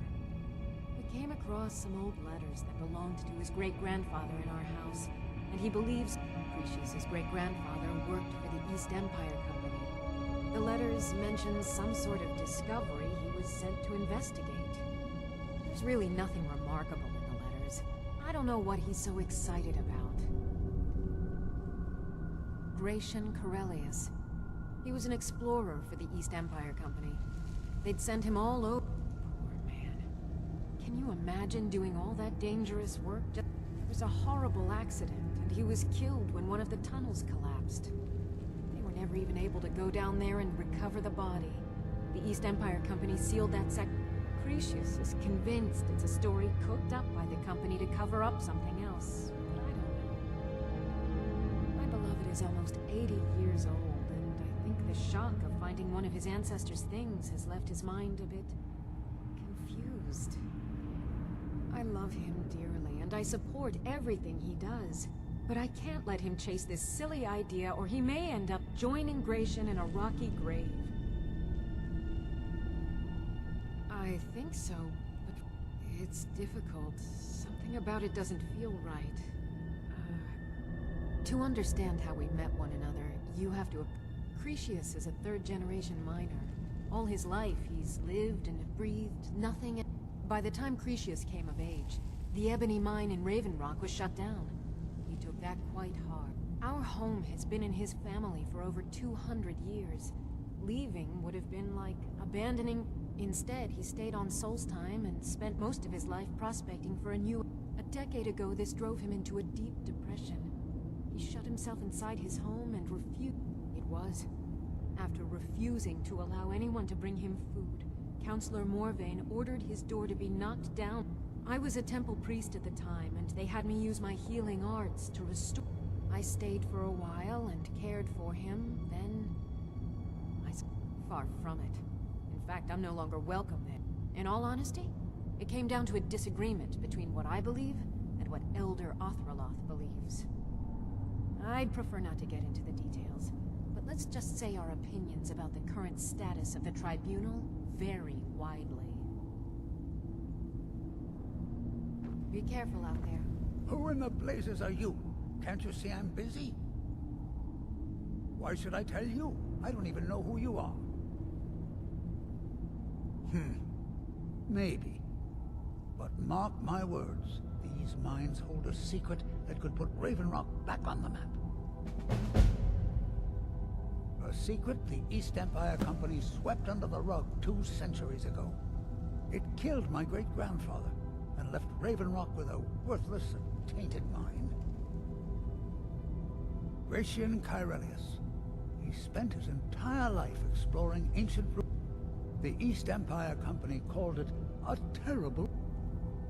We came across some old letters that belonged to his great-grandfather in our house, and he believes Cretius' great-grandfather worked for the East Empire Company. The letters mention some sort of discovery he was sent to investigate. There's really nothing remarkable in the letters. I don't know what he's so excited about. Gratian Corellius. He was an explorer for the East Empire Company. They'd send him all over. Poor man. Can you imagine doing all that dangerous work? There was a horrible accident, and he was killed when one of the tunnels collapsed. They were never even able to go down there and recover the body. The East Empire Company sealed that Cretius is convinced it's a story cooked up by the company to cover up something else. But I don't know. My beloved is almost 80 years old, and I think the shock of finding one of his ancestors' things has left his mind a bit confused. I love him dearly, and I support everything he does. But I can't let him chase this silly idea, or he may end up joining Gratian in a rocky grave. I think so, but it's difficult. Something about it doesn't feel right. To understand how we met one another, you have to... Cretius is a third-generation miner. All his life, he's lived and breathed nothing. By the time Cretius came of age, the ebony mine in Raven Rock was shut down. He took that quite hard. Our home has been in his family for over 200 years. Leaving would have been like abandoning... Instead, he stayed on Solstheim and spent most of his life prospecting for a new... A decade ago, this drove him into a deep depression. He shut himself inside his home and refused... It was. After refusing to allow anyone to bring him food, Counselor Morvain ordered his door to be knocked down. I was a temple priest at the time, and they had me use my healing arts to restore... I stayed for a while and cared for him, then... Far from it. In fact, I'm no longer welcome there. In all honesty, it came down to a disagreement between what I believe and what Elder Othraloth believes. I'd prefer not to get into the details, but let's just say our opinions about the current status of the Tribunal vary widely. Be careful out there. Who in the blazes are you? Can't you see I'm busy? Why should I tell you? I don't even know who you are. Maybe. But mark my words, these mines hold a secret that could put Raven Rock back on the map. A secret the East Empire Company swept under the rug 2 centuries ago. It killed my great-grandfather and left Raven Rock with a worthless and tainted mine. Gratian Corellius. He spent his entire life exploring ancient ruins. The East Empire Company called it a terrible...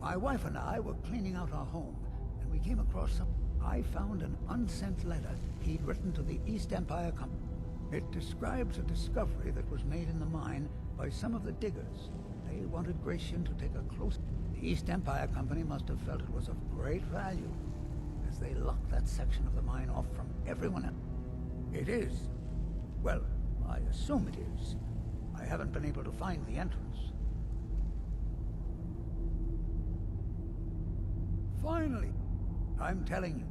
My wife and I were cleaning out our home, and we came across some... I found an unsent letter he'd written to the East Empire Company. It describes a discovery that was made in the mine by some of the diggers. They wanted Gratian to take a close... The East Empire Company must have felt it was of great value, as they locked that section of the mine off from everyone else. It is. Well, I assume it is. I haven't been able to find the entrance. Finally! I'm telling you,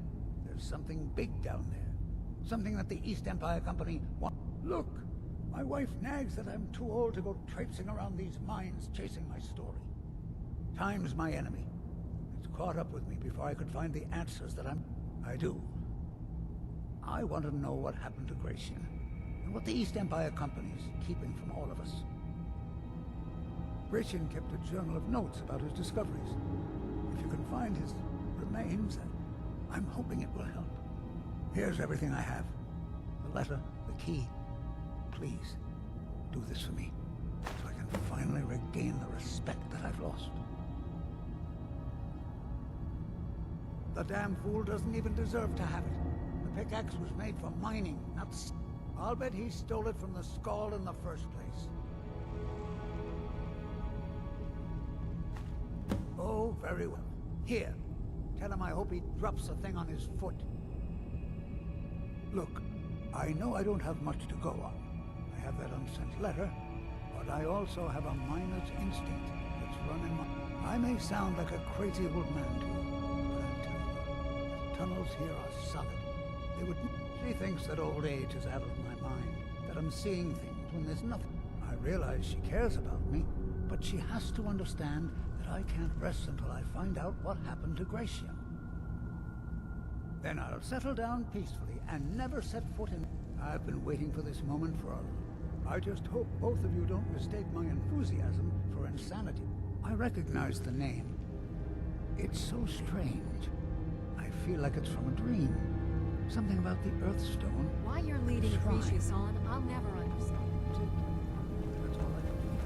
there's something big down there. Something that the East Empire Company want. Look! My wife nags that I'm too old to go traipsing around these mines chasing my story. Time's my enemy. It's caught up with me before I could find the answers that I do. I want to know what happened to Gratian, and what the East Empire Company's keeping from all of us. Gratian kept a journal of notes about his discoveries. If you can find his remains, I'm hoping it will help. Here's everything I have. The letter, the key. Please, do this for me, so I can finally regain the respect that I've lost. The damn fool doesn't even deserve to have it. The pickaxe was made for mining, not I'll bet he stole it from the Skull in the first place. Oh, very well. Here, tell him I hope he drops the thing on his foot. Look, I know I don't have much to go on. I have that unsent letter, but I also have a miner's instinct that's running my... I may sound like a crazy old man to you, but I'm telling you, the tunnels here are solid. They would... She thinks that old age is out of my mind, that I'm seeing things when there's nothing. I realize she cares about me, but she has to understand that I can't rest until I find out what happened to Gratian. Then I'll settle down peacefully and never set foot in... I've been waiting for this moment for I just hope both of you don't mistake my enthusiasm for insanity. I recognize the name. It's so strange. I feel like it's from a dream. Something about the Earthstone. Why you're leading Cretius on, I'll never understand. That's all I can think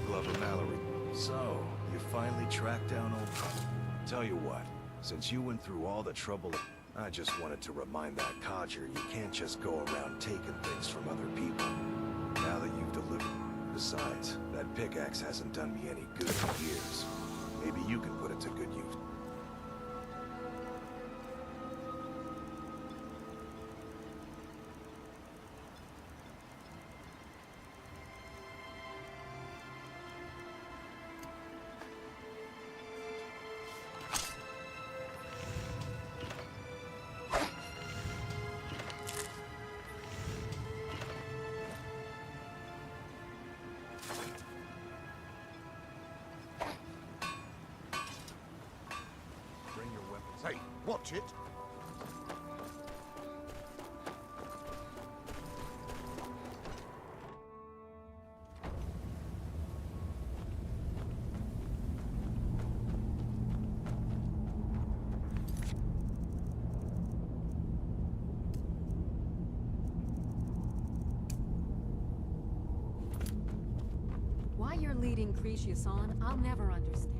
Glover Mallory. So, you finally tracked down old... Tell you what, since you went through all the trouble... I just wanted to remind that codger you can't just go around taking things from other people. Now that you've delivered... Besides, that pickaxe hasn't done me any good in years. Maybe you can put it to good use. Hey, watch it! Why you're leading Cretius on, I'll never understand.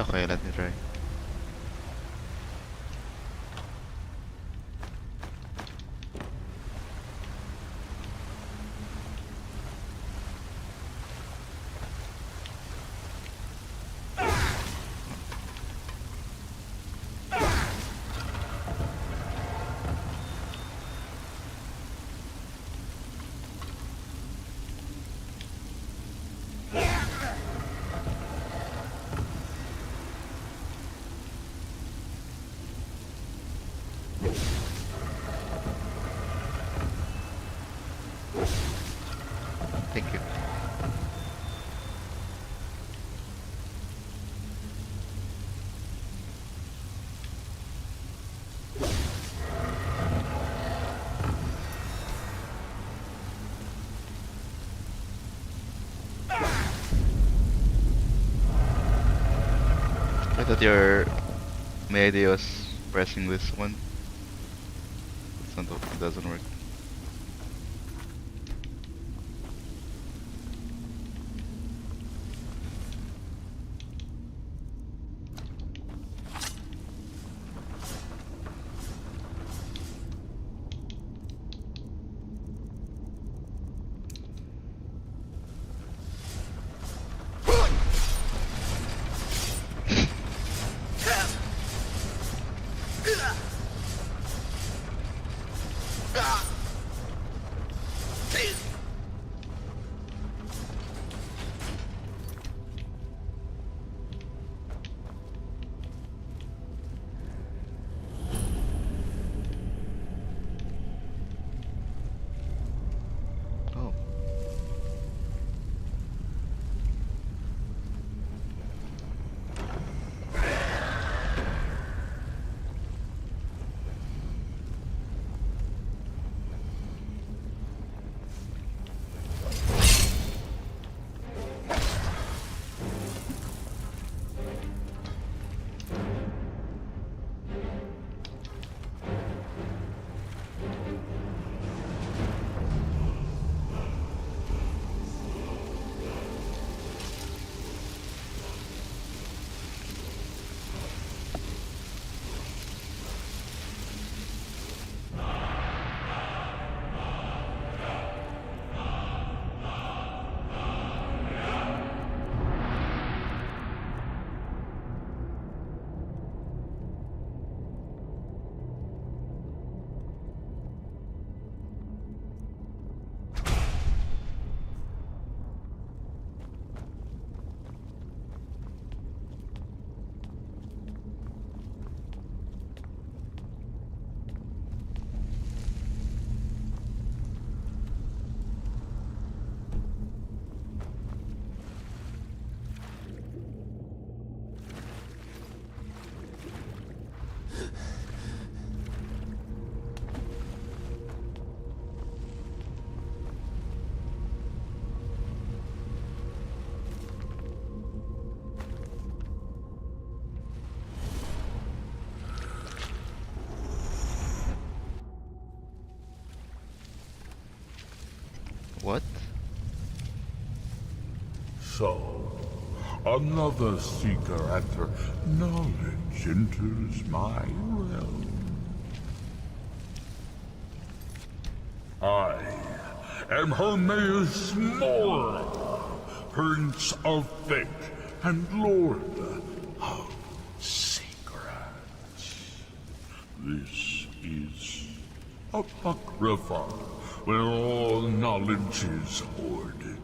Okay, let me try. Thank you. I thought your my idea was pressing this one. It's not, it doesn't work. What? So, another seeker after knowledge enters my realm. I am Hermaeus Mora, Prince of Fate and Lord of Secrets. This is Apocrypha, where all knowledge is hoarded.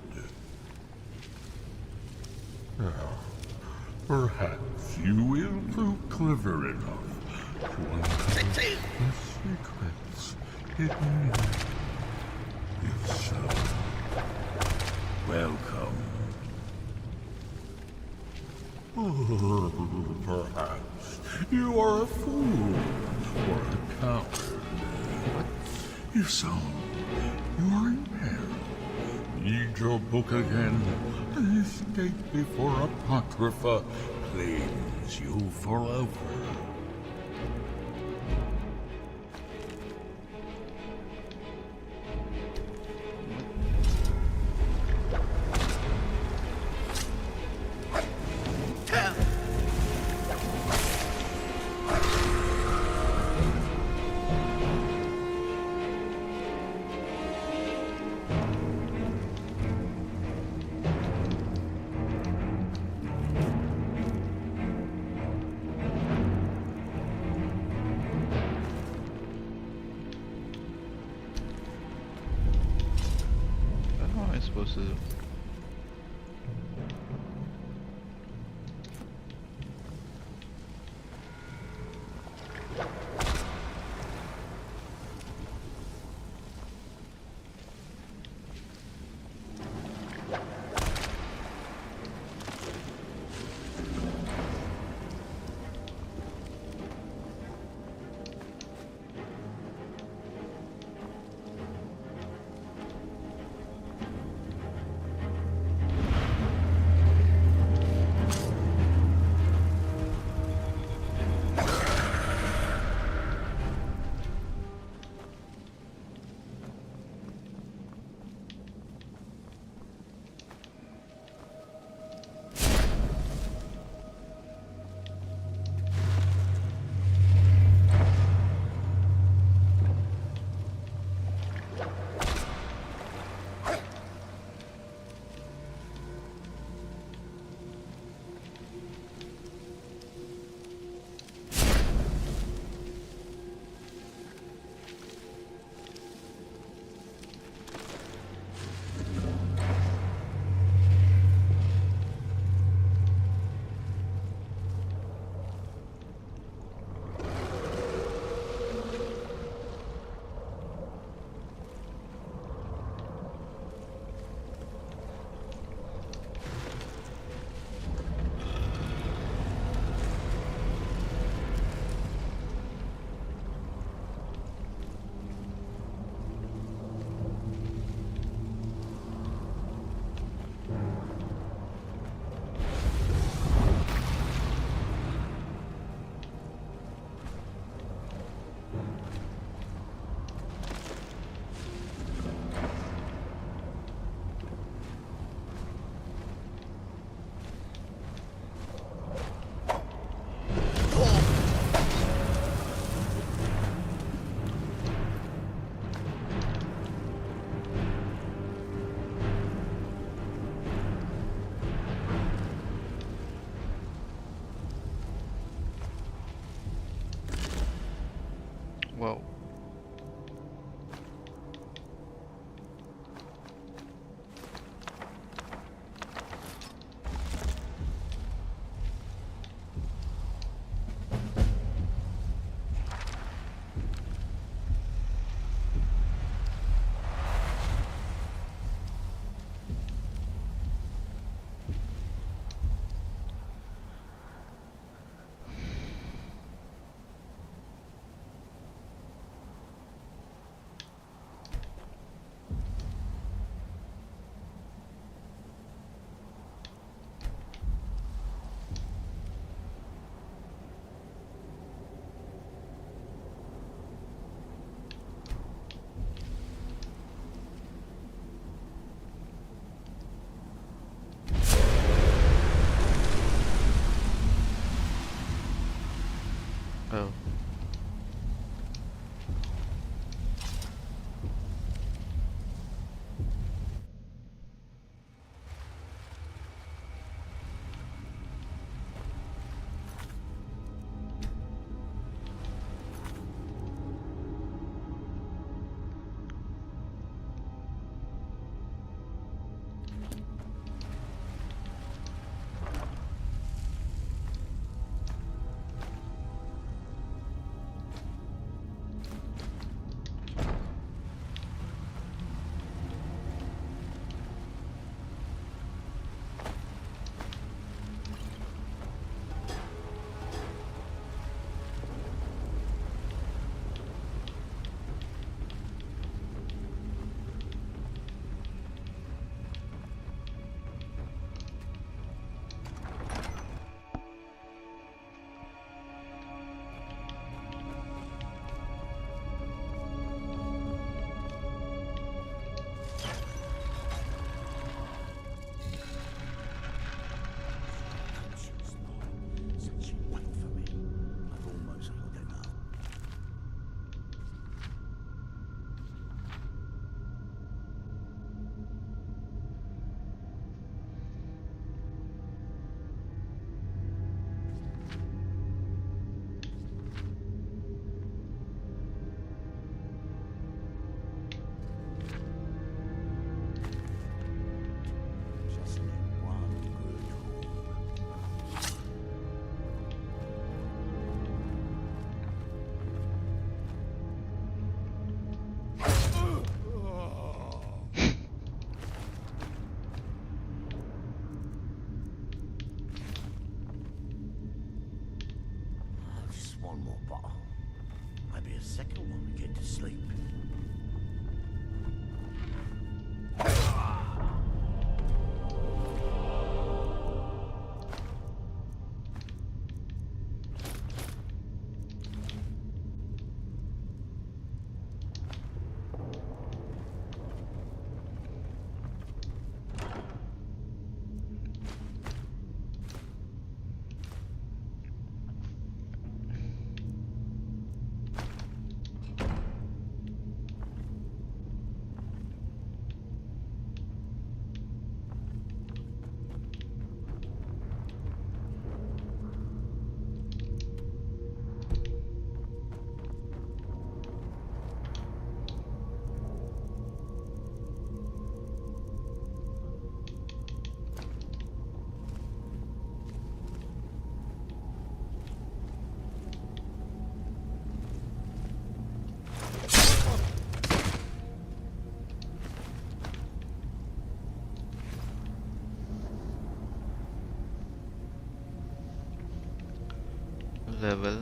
Now, perhaps you will prove clever enough to uncover the secrets hidden. If so, welcome. Oh, perhaps you are a fool or a coward. If so, you are in peril. Read your book again and escape before Apocrypha claims you forever. supposed to do? one more bottle. Maybe a second one to get to sleep.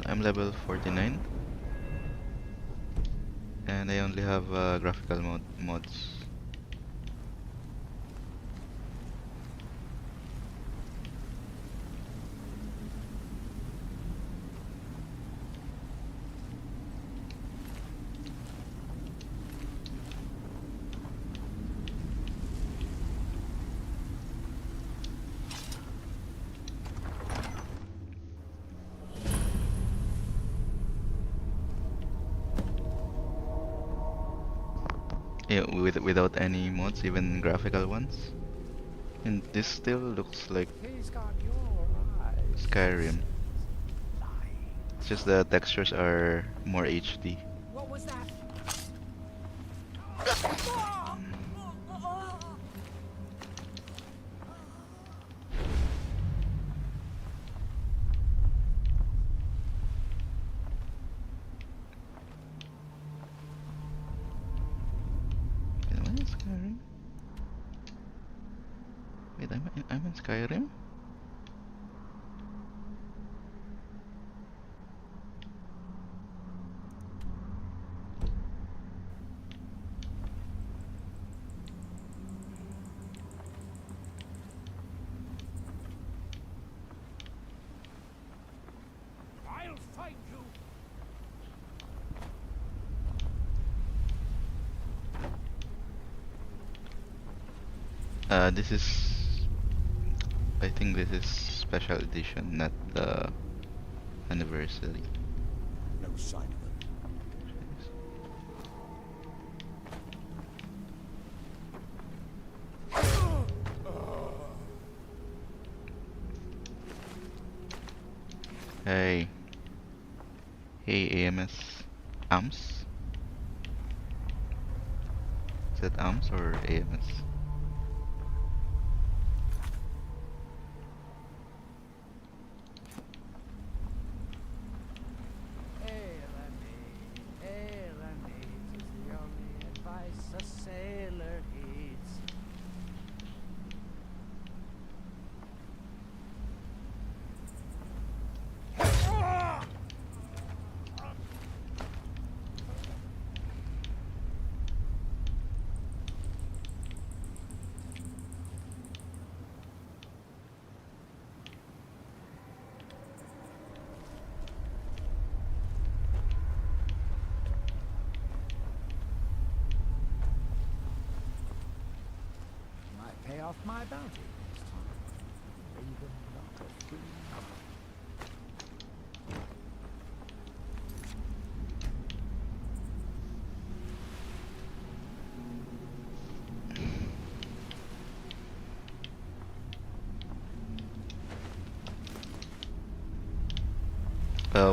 I'm level 49 and I only have graphical mods. Yeah, without any mods, even graphical ones. And this still looks like Skyrim. It's just the textures are more HD. What was that? Am I in Skyrim? Wait, I'm in Skyrim? I'll find you. This is... I think this is special edition, not the anniversary. No sign of them. Hey. Hey, AMS. AMS? Is that AMS or AMS? Pay off my bounty this time. Even not a free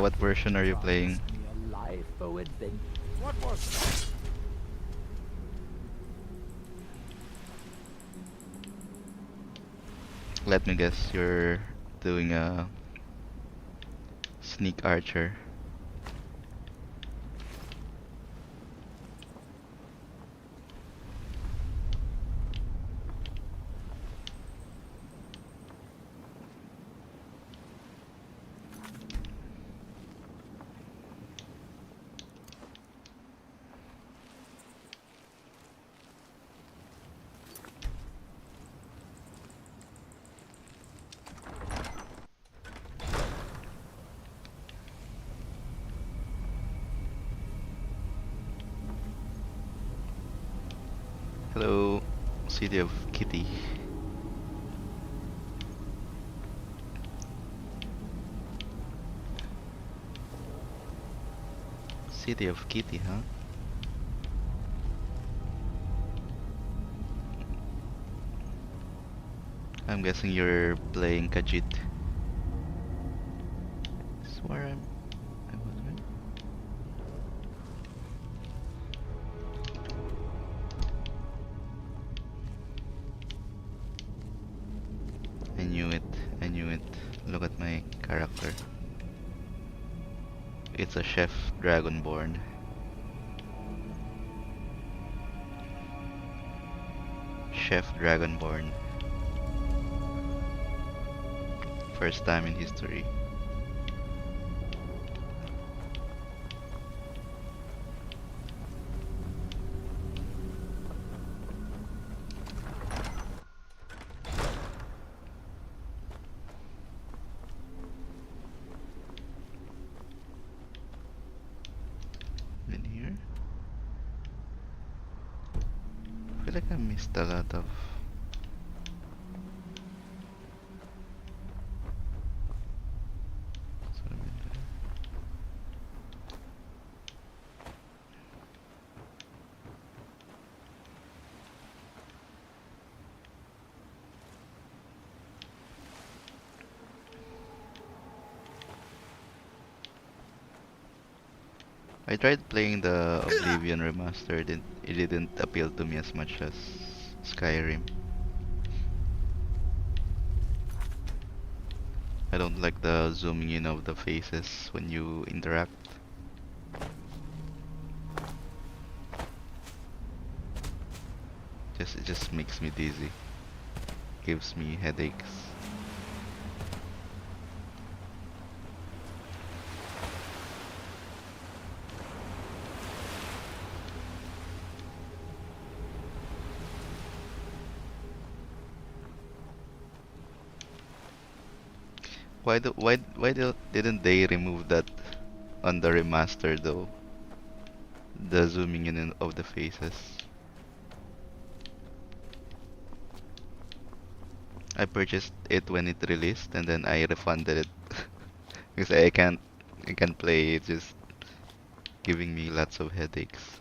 What version are you playing? What was that? Let me guess, you're doing a sneak archer. Hello, City of Kitty. City of Kitty, huh? I'm guessing you're playing Khajiit. This is where I was, right? I knew it. I knew it. Look at my character. It's a chef dragonborn. Chef dragonborn. First time in history. In here? I feel like I missed a lot of... I tried playing the Oblivion remastered, it didn't appeal to me as much as Skyrim. I don't like the zooming in of the faces when you interact. It just makes me dizzy. Gives me headaches. Didn't they remove that on the remaster though? The zooming in of the faces. I purchased it when it released and then I refunded it because I can't play it, just giving me lots of headaches.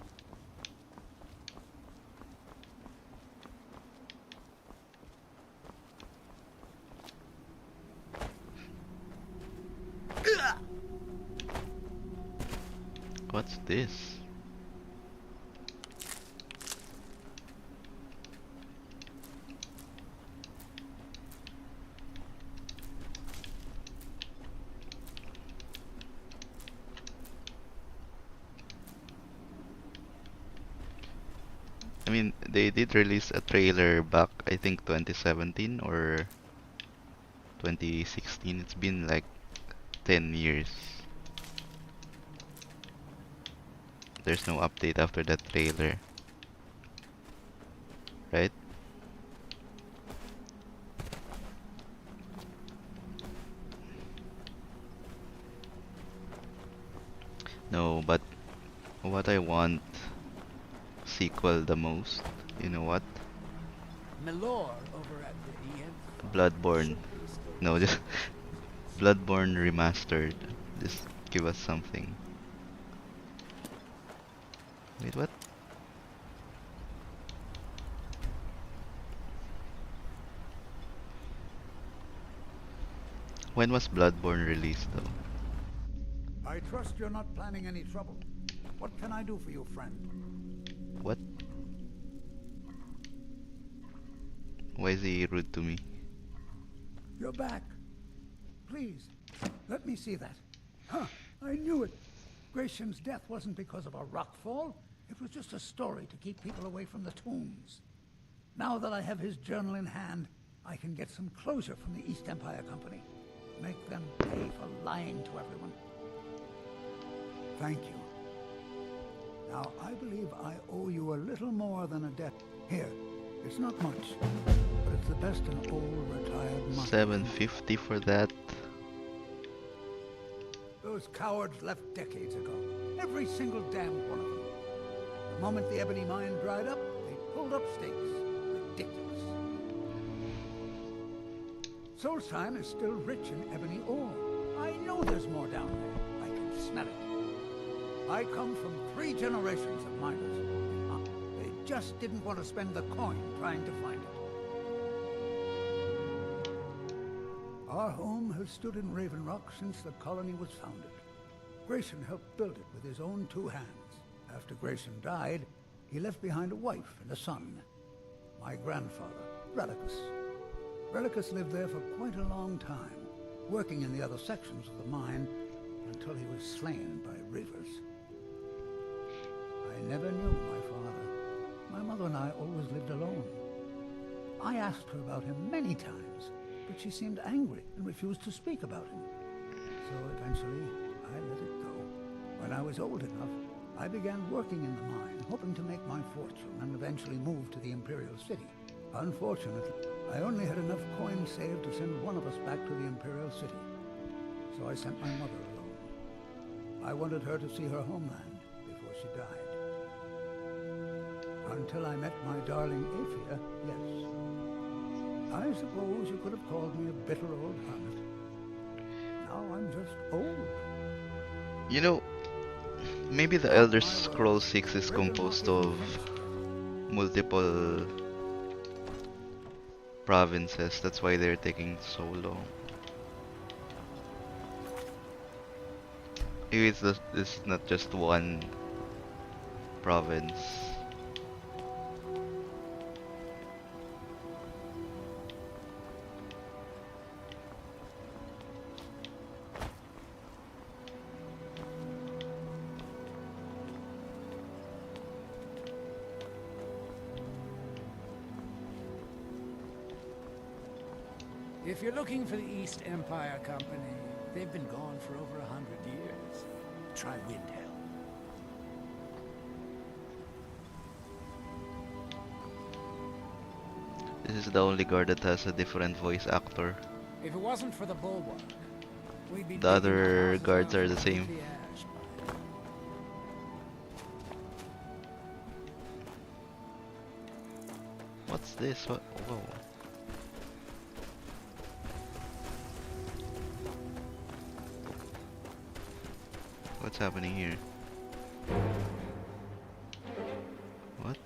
What's this? I mean, they did release a trailer back, I think 2017 or 2016. It's been like 10 years. There's no update after that trailer, right? No, but what I want sequel the most, you know what? Milord over at the EM. Bloodborne. No, just Bloodborne remastered. Just give us something. Wait, what? When was Bloodborne released though? I trust you're not planning any trouble. What can I do for you, friend? What? Why is he rude to me? You're back. Please, let me see that. Huh, I knew it. Gratian's death wasn't because of a rock fall. It was just a story to keep people away from the tombs. Now that I have his journal in hand, I can get some closure from the East Empire Company. Make them pay for lying to everyone. Thank you. Now, I believe I owe you a little more than a debt. Here, it's not much, but it's the best an old retired monk. $750 for that. Those cowards left decades ago. Every single damn one of them. The moment the ebony mine dried up, they pulled up stakes. Ridiculous. Solstheim is still rich in ebony ore. I know there's more down there. I can smell it. I come from 3 generations of miners. They just didn't want to spend the coin trying to find it. Our home has stood in Raven Rock since the colony was founded. Grayson helped build it with his own 2 hands. After Grayson died, he left behind a wife and a son. My grandfather, Relicus. Relicus lived there for quite a long time, working in the other sections of the mine until he was slain by reavers. I never knew my father. My mother and I always lived alone. I asked her about him many times, but she seemed angry and refused to speak about him. So eventually, I let it go. When I was old enough, I began working in the mine, hoping to make my fortune and eventually move to the Imperial City. Unfortunately, I only had enough coins saved to send one of us back to the Imperial City. So I sent my mother alone. I wanted her to see her homeland before she died. Until I met my darling Aphia, yes. I suppose you could have called me a bitter old hermit. Now I'm just old. You know, maybe the Elder Scrolls 6 is composed of multiple provinces. That's why they're taking so long. Maybe it's not just one province. If you're looking for the East Empire Company, they've been gone for over 100 years. Try Windhelm. This is the only guard that has a different voice actor. If it wasn't for the bulwark, we'd be The other guards are the same. What's this? What? Whoa. What's happening here? What?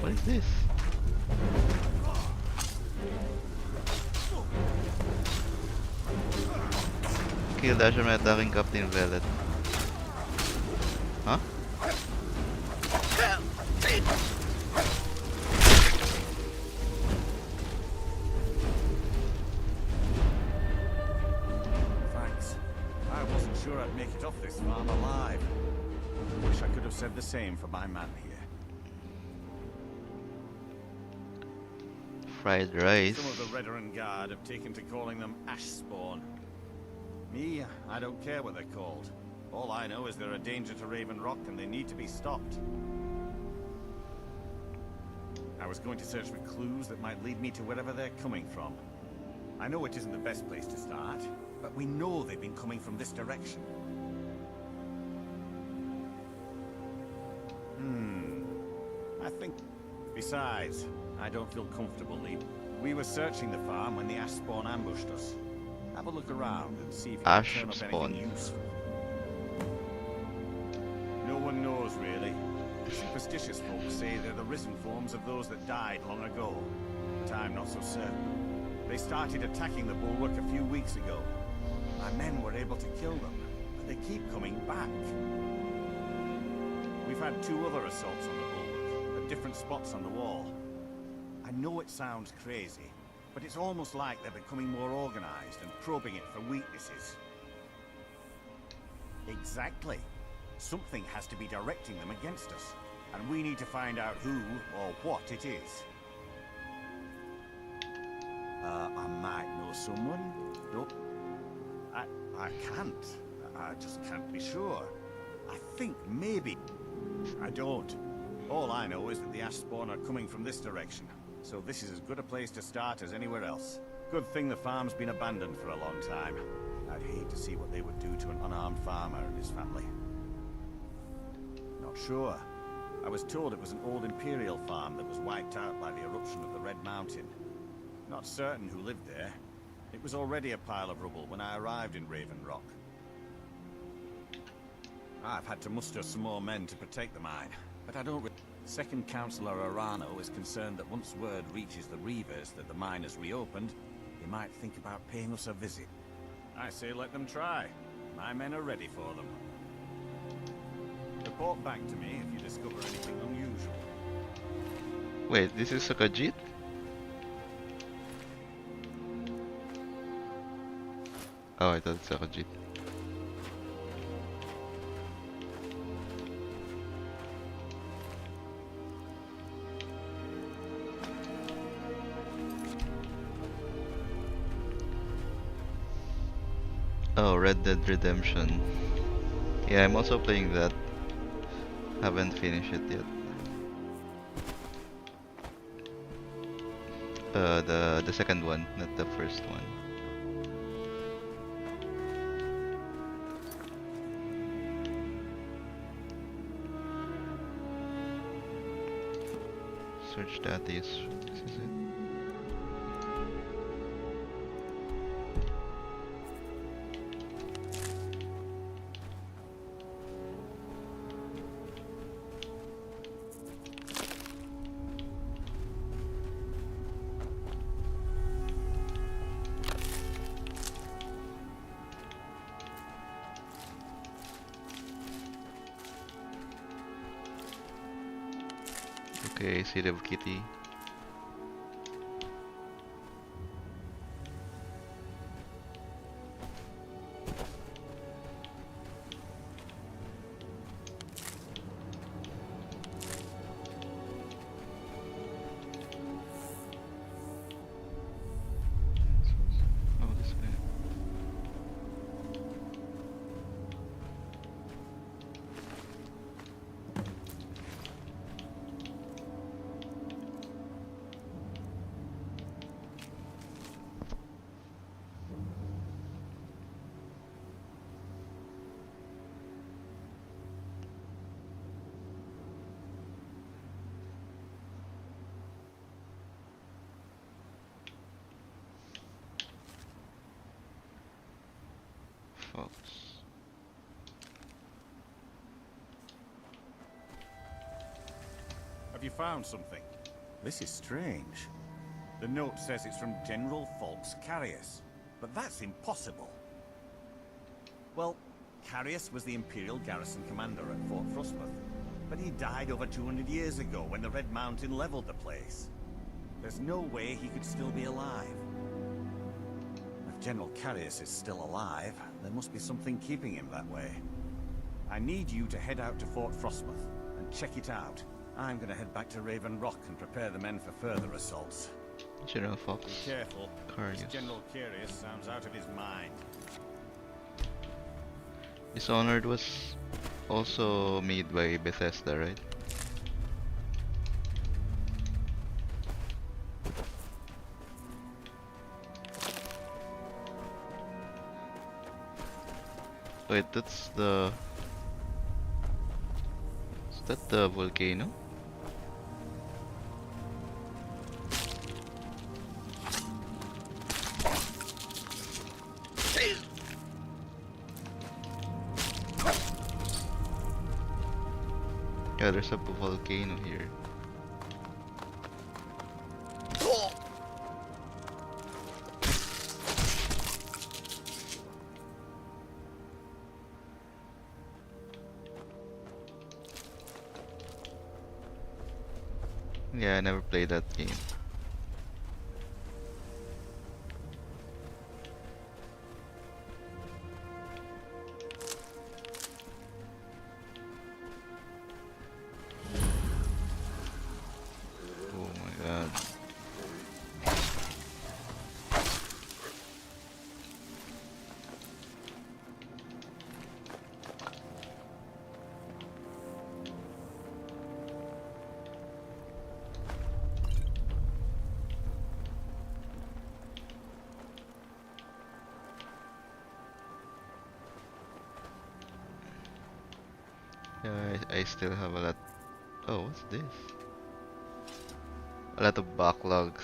What is this? Kill Dasher by attacking Captain Velvet. Huh? Thanks. I wasn't sure I'd make it off this farm alive. Wish I could have said the same for my man here. Fried rice. Some of the Redoran Guard have taken to calling them ash spawn. Me, I don't care what they're called. All I know is they're a danger to Raven Rock and they need to be stopped. I was going to search for clues that might lead me to wherever they're coming from. I know it isn't the best place to start, but we know they've been coming from this direction. I think... Besides, I don't feel comfortable leaving. We were searching the farm when the ash spawn ambushed us. Have a look around and see if you can turn up anything useful. No one knows, really. Superstitious folks say they're the risen forms of those that died long ago. But I'm not so certain. They started attacking the bulwark a few weeks ago. My men were able to kill them, but they keep coming back. We've had 2 other assaults on the bulwark, at different spots on the wall. I know it sounds crazy, but it's almost like they're becoming more organized and probing it for weaknesses. Exactly. Something has to be directing them against us, and we need to find out who or what it is. I might know someone. Nope. I can't. I just can't be sure. I think maybe. I don't. All I know is that the ash spawn are coming from this direction, so this is as good a place to start as anywhere else. Good thing the farm's been abandoned for a long time. I'd hate to see what they would do to an unarmed farmer and his family. Not sure. I was told it was an old Imperial farm that was wiped out by the eruption of the Red Mountain. Not certain who lived there. It was already a pile of rubble when I arrived in Raven Rock. I've had to muster some more men to protect the mine, but I don't... Second Councillor Arano is concerned that once word reaches the Reavers that the mine has reopened, they might think about paying us a visit. I say let them try. My men are ready for them. Report back to me if you discover anything unusual. Wait, this is Sakajit? Oh, I thought it's Sakajit. Oh, Red Dead Redemption. Yeah, I'm also playing that. Haven't finished it yet. The second one, not the first one. Search that is. This is it. Okay, City of Kitty. Oh, this way. Fox. Have you found something? This is strange. The note says it's from General Falks Carius, but that's impossible. Well, Carius was the Imperial garrison commander at Fort Frostmouth, but he died over 200 years ago when the Red Mountain leveled the place. There's no way he could still be alive. If General Carius is still alive, there must be something keeping him that way. I need you to head out to Fort Frostmouth and check it out. I'm gonna head back to Raven Rock and prepare the men for further assaults. General Fox. Be careful. Carius. This General Carius sounds out of his mind. Dishonored was also made by Bethesda, right? Wait, that's the... Is that the volcano? Yeah, there's a volcano here. Yeah, I never played that game. Oh my god. Yeah, I still have a lot Oh, what's this? A lot of backlogs.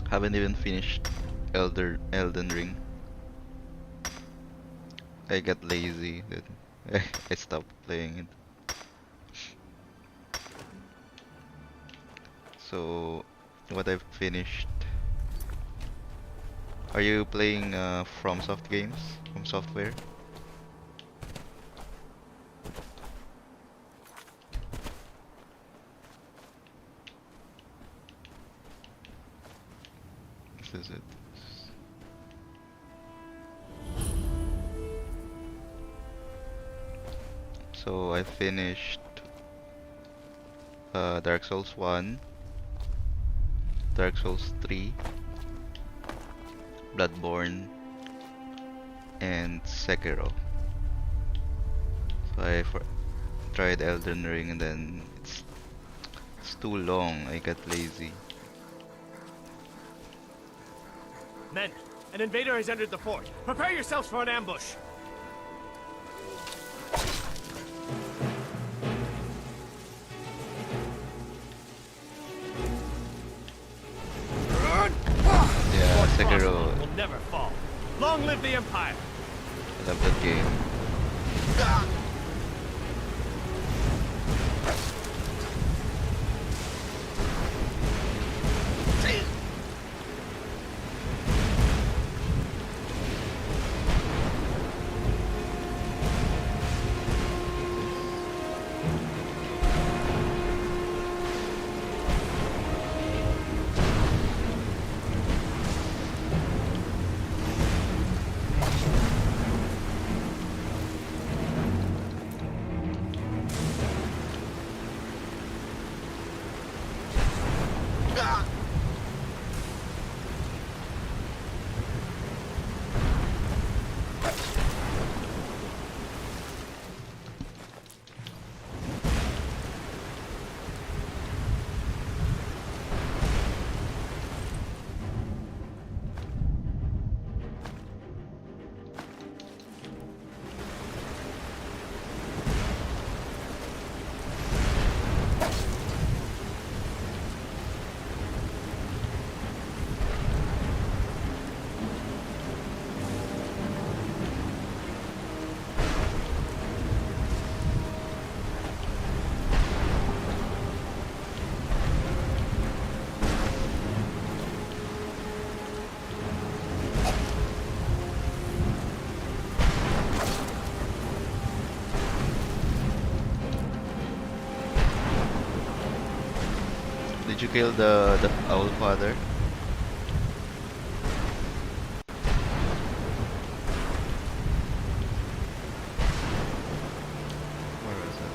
Haven't even finished Elden Ring. I got lazy, then I stopped playing it. So, what I've finished. Are you playing FromSoft games? From Software? This is it. So I finished Dark Souls 1, Dark Souls 3, Bloodborne, and Sekiro. So I tried Elden Ring and then it's too long. I got lazy. Men, an invader has entered the fort. Prepare yourselves for an ambush. Yeah, Sekiro. Will never fall. Long live the Empire. I love that game. Did you kill the owl father? Where is it?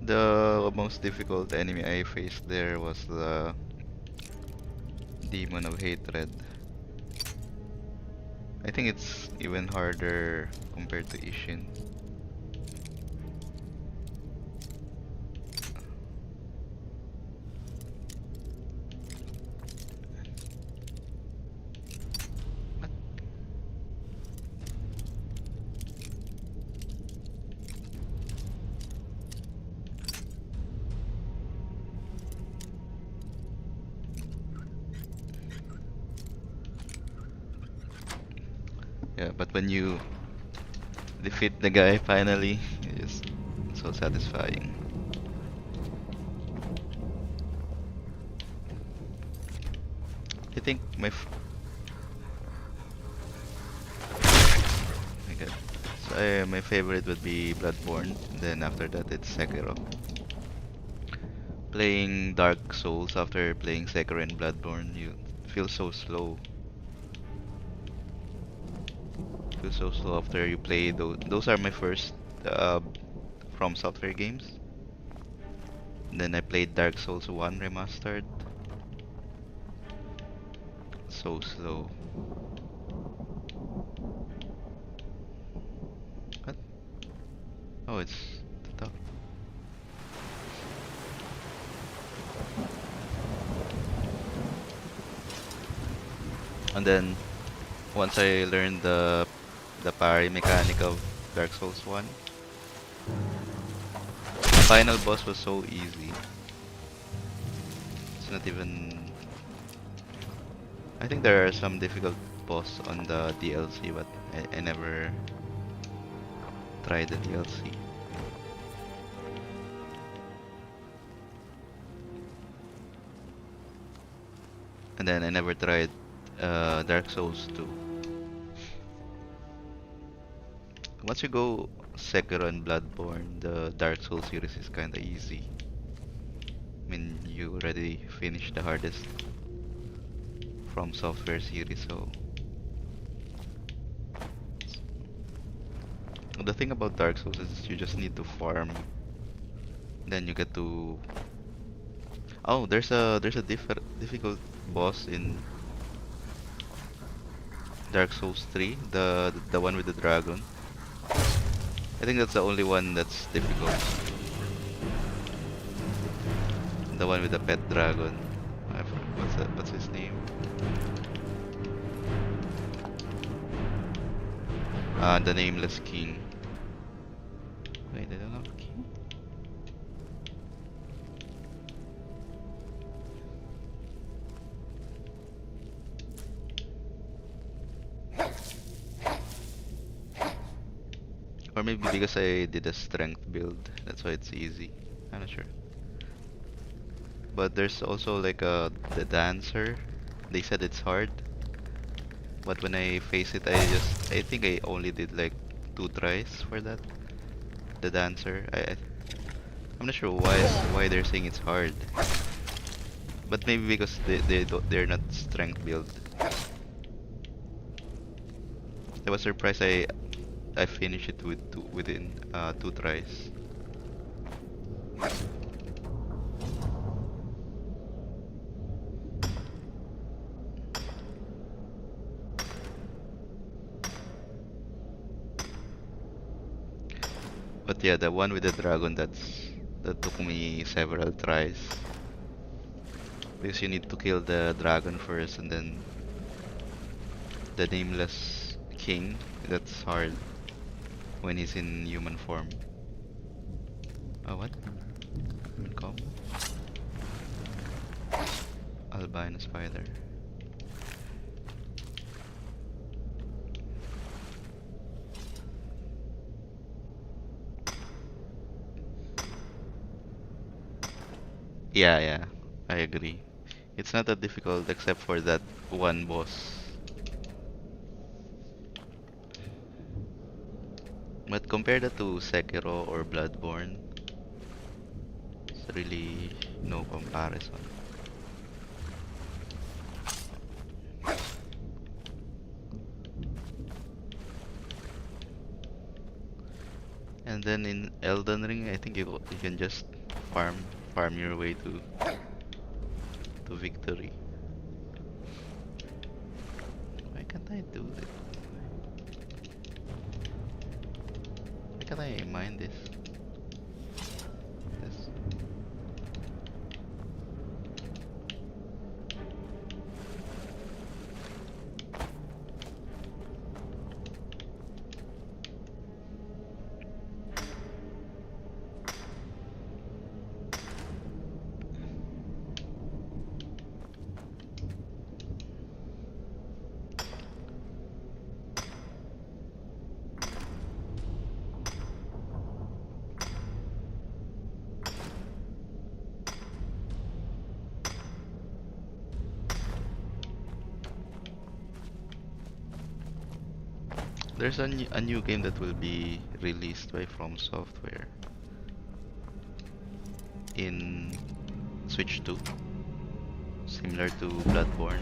The most difficult enemy I faced there was the Demon of Hatred. I think it's even harder compared to Ishin. Yeah, but when you defeat the guy finally, it's so satisfying. I think my god. So, my favorite would be Bloodborne. Then after that, it's Sekiro. Playing Dark Souls after playing Sekiro and Bloodborne, you feel so slow. Feel so slow after you play those. Those are my first From Software games. And then I played Dark Souls 1 Remastered. So slow. What? Oh, it's tough. And then once I learned the parry mechanic of Dark Souls 1, the final boss was so easy. It's not even... I think there are some difficult boss on the DLC, but I never tried the DLC. And then I never tried Dark Souls 2. Once you go Sekiro and Bloodborne, the Dark Souls series is kinda easy. I mean, you already finished the hardest From Software series, so... The thing about Dark Souls is you just need to farm. Then you get to... Oh, there's a difficult boss in Dark Souls 3, the one with the dragon. I think that's the only one that's difficult. The one with the pet dragon. I forgot what's his name? The Nameless King. Wait, I don't know king? Or maybe because I did a strength build, that's why it's easy. I'm not sure. But there's also like the dancer. They said it's hard. But when I face it, I think I only did like 2 tries for that. The dancer. I'm not sure why they're saying it's hard. But maybe because they're not strength build. I was surprised I finished it within 2 tries. But yeah, the one with the dragon, that took me several tries. Because you need to kill the dragon first, and then the Nameless King, that's hard when he's in human form. Oh, what? Combo? Albino spider. Yeah, I agree. It's not that difficult except for that one boss. But compare that to Sekiro or Bloodborne, it's really no comparison. And then in Elden Ring, I think you can just farm your way to victory. Why can't I do this? Why can't I mine this? There's a new game that will be released by From Software in Switch 2, similar to Bloodborne.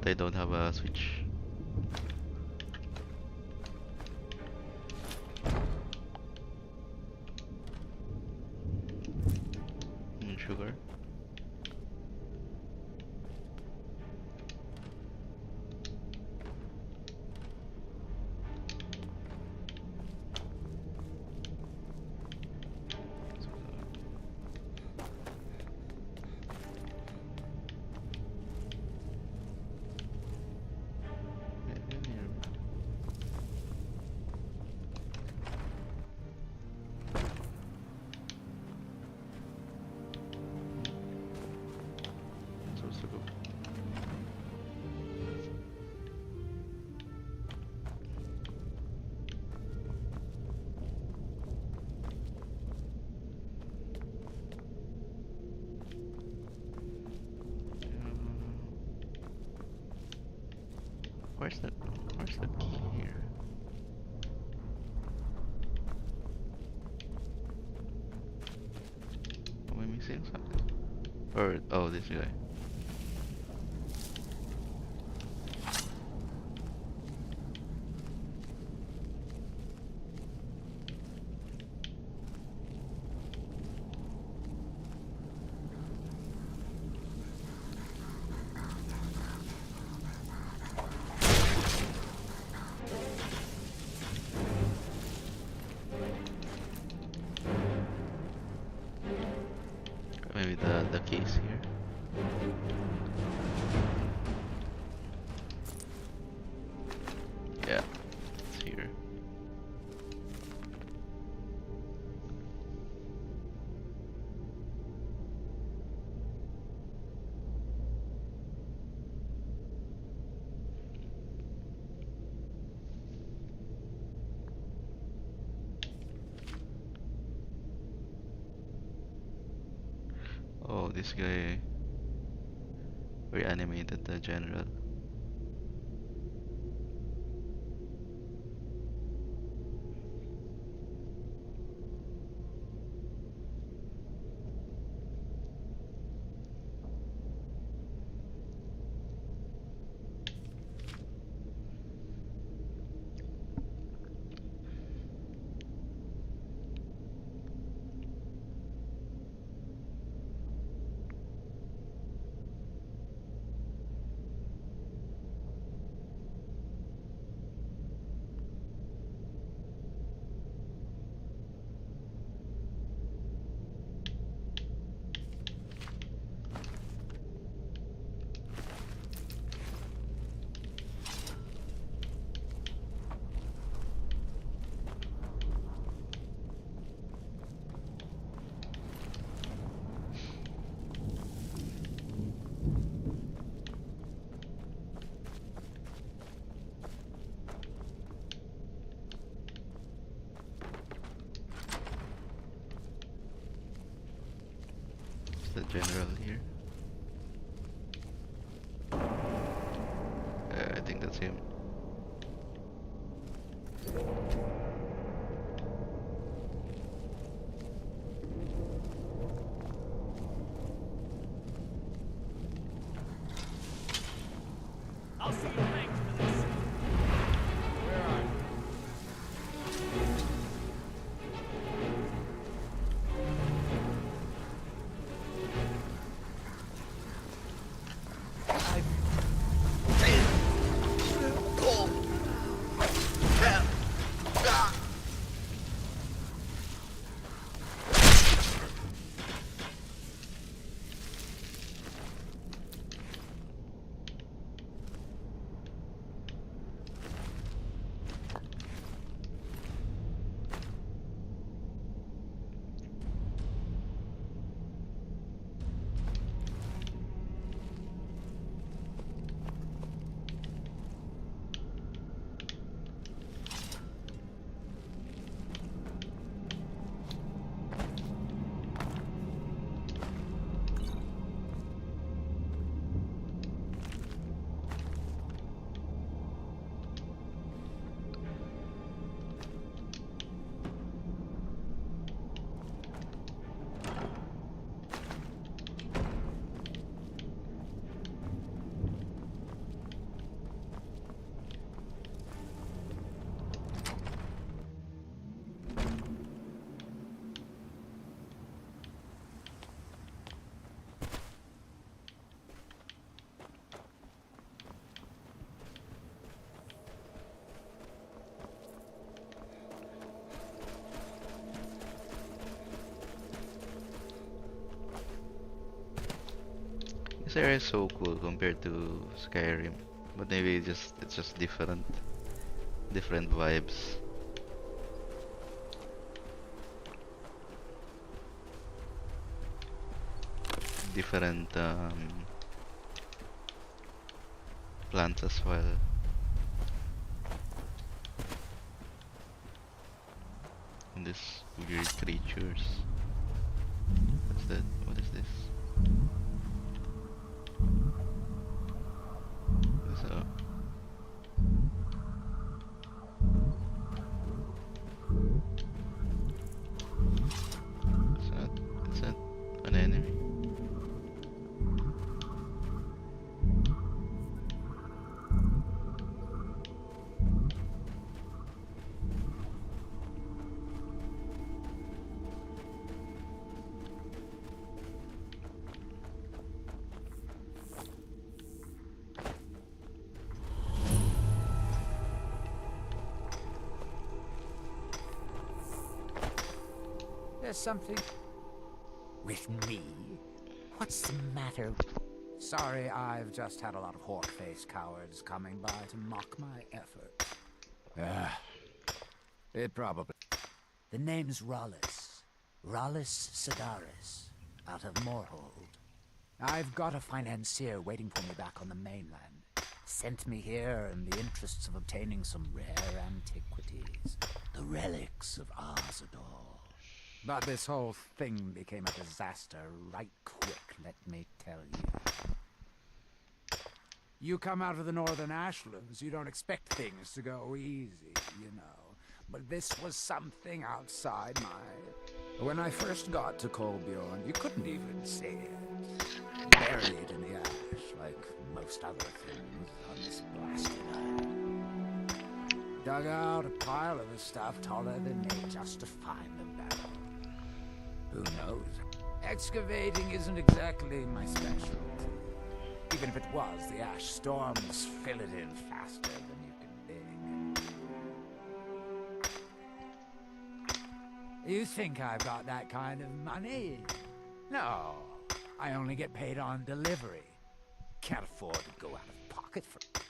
But I don't have a Switch. Sugar. Where's the key here? Am I missing something? Or, oh, this guy. Maybe the case here. Yeah, it's here. Oh, this guy reanimated the general. The general here. I think that's him. I'll see you thanks for this. Where are you? This area is so cool compared to Skyrim, but maybe it's just different vibes. Different plants as well. And these weird creatures. What's that? What is this? So. It's not an enemy. There's something with me. What's the matter? Sorry, I've just had a lot of hawk-faced cowards coming by to mock my efforts. It probably... The name's Rollis. Rollis Sedaris, out of Moorhold. I've got a financier waiting for me back on the mainland. Sent me here in the interests of obtaining some rare antiquities. The relics of Arzador. But this whole thing became a disaster right quick, let me tell you. You come out of the northern ashlands, you don't expect things to go easy, you know. But this was something outside my... When I first got to Kolbjorn, you couldn't even see it. Buried in the ash, like most other things on this blasted island. Dug out a pile of the stuff taller than me just to find the barrel. Who knows? Excavating isn't exactly my specialty. Even if it was, the ash storms fill it in faster than you can dig. You think I've got that kind of money? No, I only get paid on delivery. Can't afford to go out of pocket for it.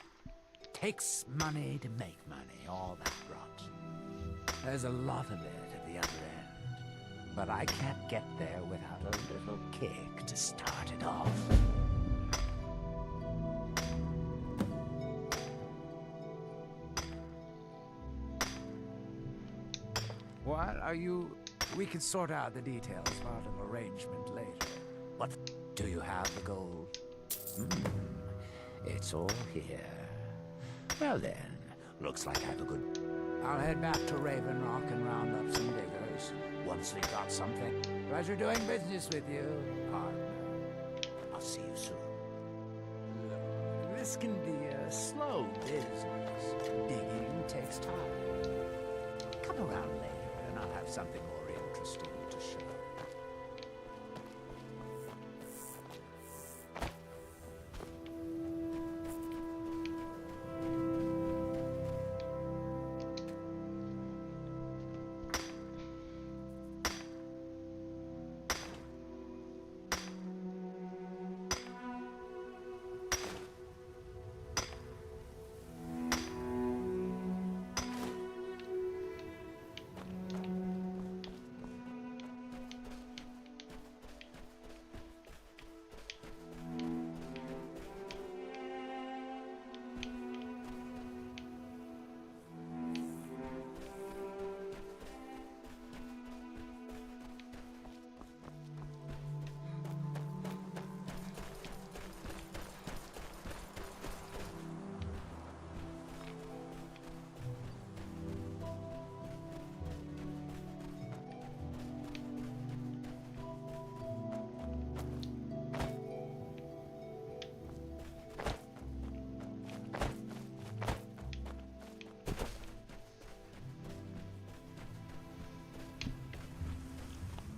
Takes money to make money, all that rot. There's a lot of it at the other end. But I can't get there without a little kick to start it off. What are you... We can sort out the details about an arrangement later. What do you have the gold? It's all here. Well then, looks like I have a good... I'll head back to Raven Rock and round up some diggers. Once we got something. Pleasure doing business with you, partner. I'll see you soon. This can be a slow business. Digging takes time. Come around later and I'll have something more interesting to show.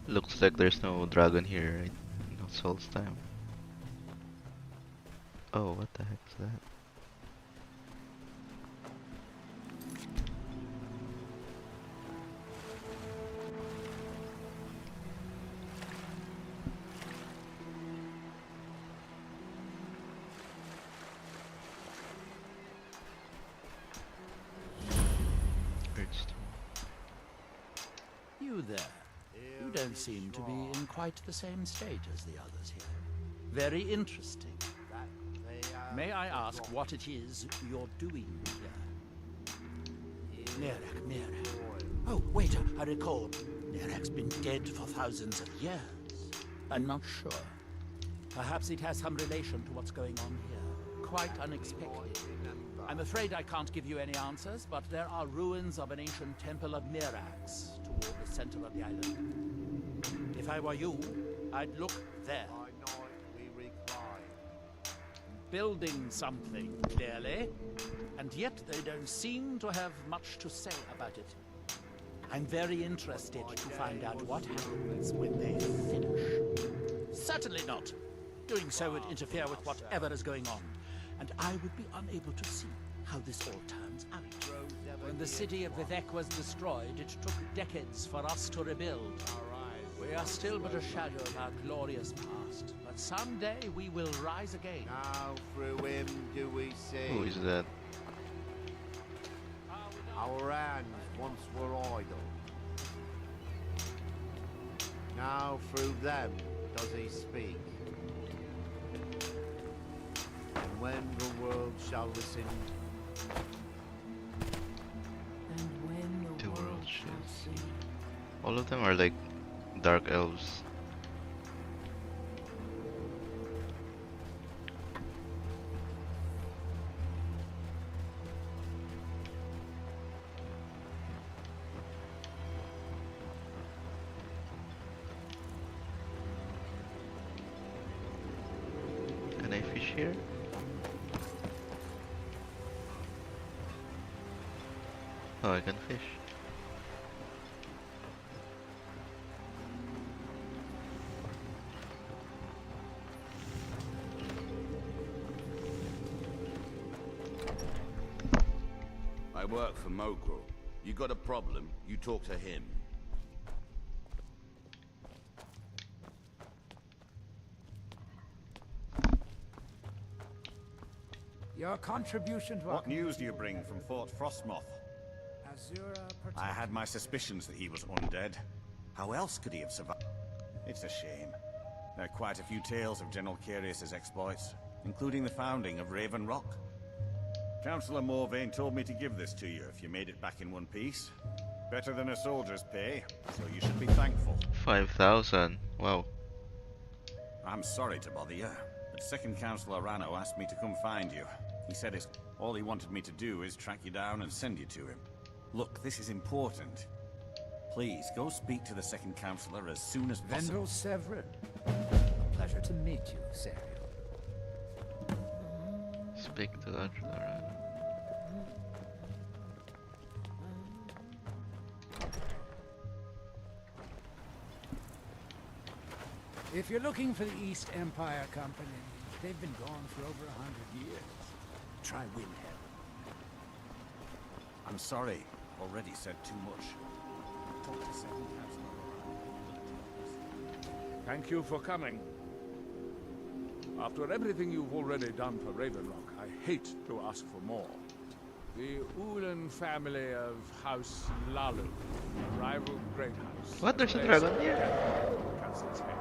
Looks like there's no dragon here, right? No Soul's time. Oh, what the heck is that? You there. You don't seem to be in quite the same state as the others here. Very interesting. May I ask what it is you're doing here? Mirak. Oh, waiter, I recall. Mirak's been dead for thousands of years. I'm not sure. Perhaps it has some relation to what's going on here. Quite unexpected. I'm afraid I can't give you any answers, but there are ruins of an ancient temple of Mirax toward the center of the island. If I were you, I'd look there. Building something, clearly, and yet they don't seem to have much to say about it. I'm very interested to find out what happens when they finish. Certainly not. Doing so would interfere with whatever is going on, and I would be unable to see how this all turns out. When the city of Vivek was destroyed, it took decades for us to rebuild. We are still but a shadow of our glorious past, but someday we will rise again. Now through him do we see. Who is that? Our hands once were idle. Now through them does he speak. And when the world shall listen. And when the world shall see. All of them are like dark elves. Can I fish here? Oh, I can fish. I work for Mogul. You got a problem, you talk to him. Your contribution to What news do you bring from Fort Frostmoth? Azura I had my suspicions that he was undead. How else could he have survived? It's a shame. There are quite a few tales of General Curius's exploits, including the founding of Raven Rock. Councillor Morvain told me to give this to you if you made it back in one piece. Better than a soldier's pay, so you should be thankful. 5,000. Wow. I'm sorry to bother you, but Second Councillor Rano asked me to come find you. He said all he wanted me to do is track you down and send you to him. Look, this is important. Please, go speak to the Second Councillor as soon as possible. Vendel Severin. A pleasure to meet you, Samuel. Speak to that. If you're looking for the East Empire Company, they've been gone for over 100 years. Try Windhelm. I'm sorry. Already said too much. Talk to Second Councillor. Thank you for coming. After everything you've already done for Ravenlock, I hate to ask for more. The Ulan family of House Lalu, a rival great house. What? There's a dragon here? Castle's head.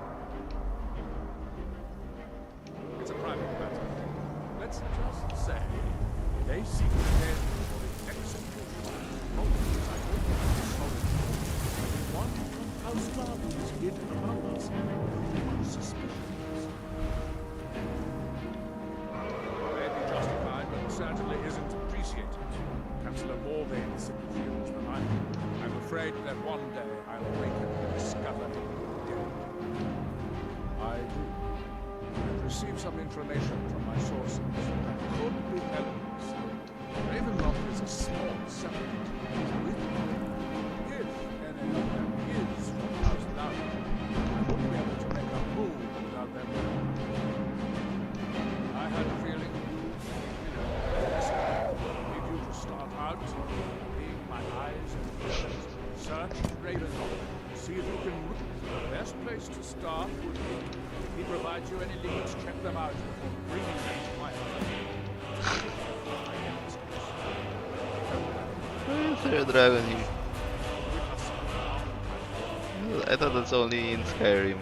It's a private matter. Let's just say they seek the dead for the execution. One from House Lalu is hidden among us. Suspicious. May be justified, but certainly isn't appreciated. Councillor Morvain simply feels that I'm afraid that one day I'll awaken and discover him dead. I do. I've received some information from my sources that could be evidence. Ravenlock is a small settlement. If any of them is from House Lalu, I wouldn't be able to make a move without them. I had a feeling, I need you to start out, being my eyes and ears, search Ravenlock, see if you can. The best place to start would be if he provides you any leads, check them out before bringing them to my office. Why is there a dragon here? I thought that's only in Skyrim.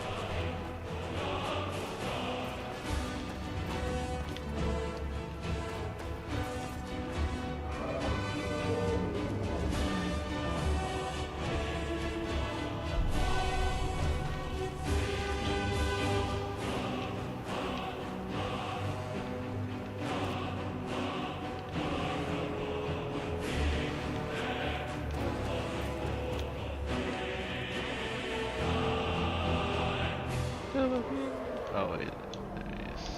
Oh, wait, there he is.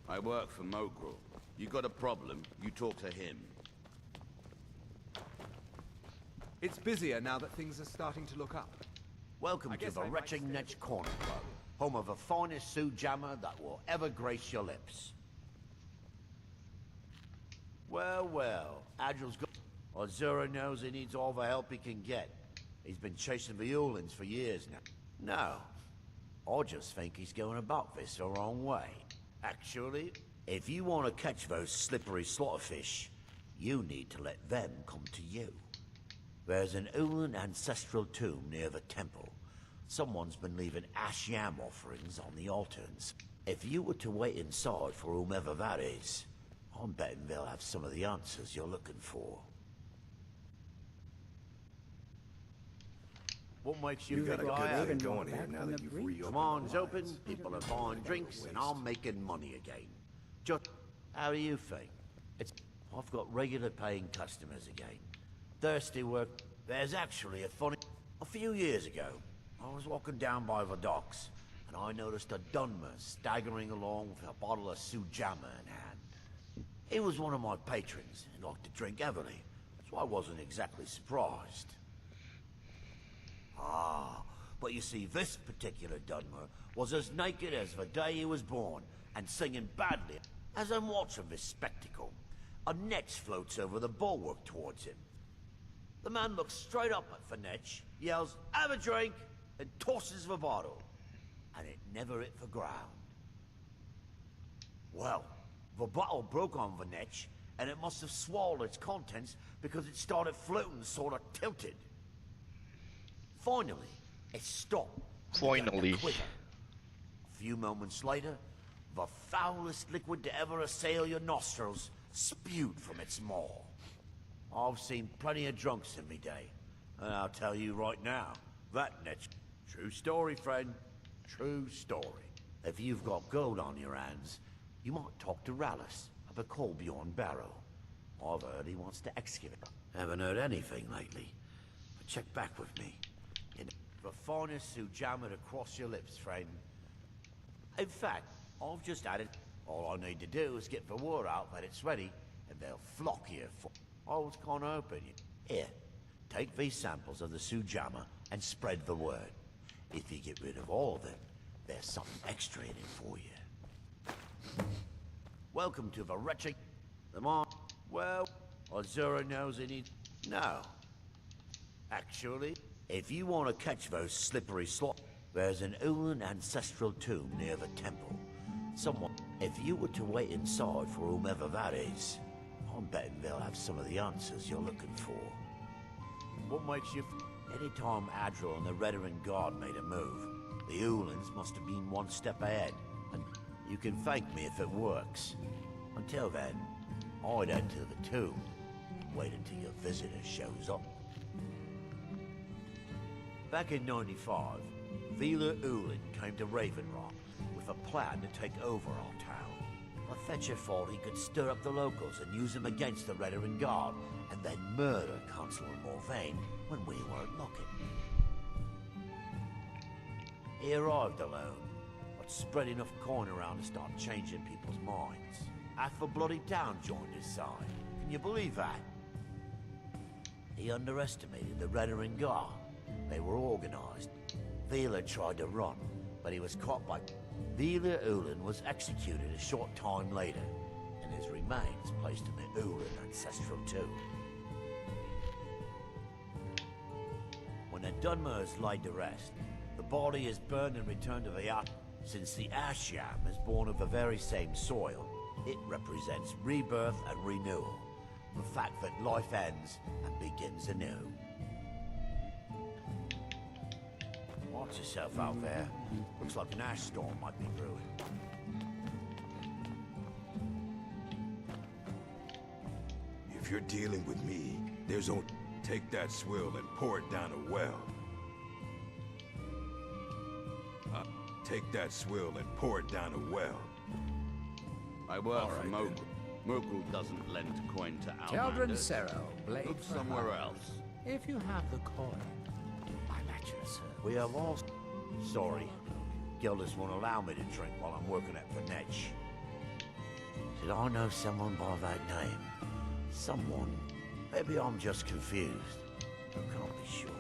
I work for Mogrel. You got a problem, you talk to him. It's busier now that things are starting to look up. Welcome to the Retching Netch Corner Club, home of the finest Sue jammer that will ever grace your lips. Well, well, Agil's got... Ozura knows he needs all the help he can get. He's been chasing the Ulins for years now. No, I just think he's going about this the wrong way. Actually, if you want to catch those slippery slaughterfish, you need to let them come to you. There's an Ulin ancestral tomb near the temple. Someone's been leaving ash yam offerings on the altars. If you were to wait inside for whomever that is, I'm betting they'll have some of the answers you're looking for. What makes you got a think good I thing am? going here now that you've reopened Come on's the open, lines. people are buying drinks, and I'm making money again. Just, how do you think? I've got regular paying customers again. Thirsty work. There's actually a few years ago, I was walking down by the docks, and I noticed a Dunmer staggering along with a bottle of Sujamma in hand. He was one of my patrons and liked to drink heavily, so I wasn't exactly surprised. Ah, but you see, this particular Dunmer was as naked as the day he was born, and singing badly. As I'm watching this spectacle, a netch floats over the bulwark towards him. The man looks straight up at Finetch, yells, "Have a drink!" and tosses the bottle. And it never hit the ground. Well, the bottle broke on Finetch, and it must have swallowed its contents because it started floating sort of tilted. Finally, it stopped. Finally. A few moments later, the foulest liquid to ever assail your nostrils spewed from its maw. I've seen plenty of drunks in me day, and I'll tell you right now, that net's true story, friend. True story. If you've got gold on your hands, you might talk to Rallis of the Colbjorn Barrow. I've heard he wants to excavate. Haven't heard anything lately, but check back with me. The finest Sujamma to cross your lips, friend. In fact, I've just added. All I need to do is get the word out that it's ready, and they'll flock here for... I was kind of hoping you... Here, take these samples of the Sujamma and spread the word. If you get rid of all of them, there's something extra in it for you. Welcome to the wretched... The mark... Well, Azura knows he needs... No. Actually, if you want to catch those slippery slots, there's an Ulan ancestral tomb near the temple. Someone... If you were to wait inside for whomever that is, I'm betting they'll have some of the answers you're looking for. What makes you... Anytime Adril and the Redoran Guard made a move, the Ulans must have been one step ahead, and you can thank me if it works. Until then, I'd head to the tomb and wait until your visitor shows up. Back in 95, Vila Ulan came to Raven Rock with a plan to take over our town. The Fetcher thought he could stir up the locals and use them against the Redoran Guard, and then murder Consular Morvain when we weren't looking. He arrived alone, but spread enough coin around to start changing people's minds. Half the bloody town joined his side. Can you believe that? He underestimated the Redoran Guard. They were organized. Vila tried to run, but he was caught by... Vila Ulan was executed a short time later, and his remains placed in the Ulan ancestral tomb. When the Dunmer laid to rest, the body is burned and returned to the earth. Since the Ashyam is born of the very same soil, it represents rebirth and renewal, the fact that life ends and begins anew. Watch yourself out there. Looks like an ash storm might be brewing. If you're dealing with me, there's only... Take that swill and pour it down a well. Take that swill and pour it down a well. I work for Mogul. Mogul doesn't lend coin to outlanders. Children Cerro, blade Look for somewhere hand. else. If you have the coin, I'm at your service. We have all... Sorry. Gilders won't allow me to drink while I'm working at Finetch. Did I know someone by that name? Someone? Maybe I'm just confused. I can't be sure.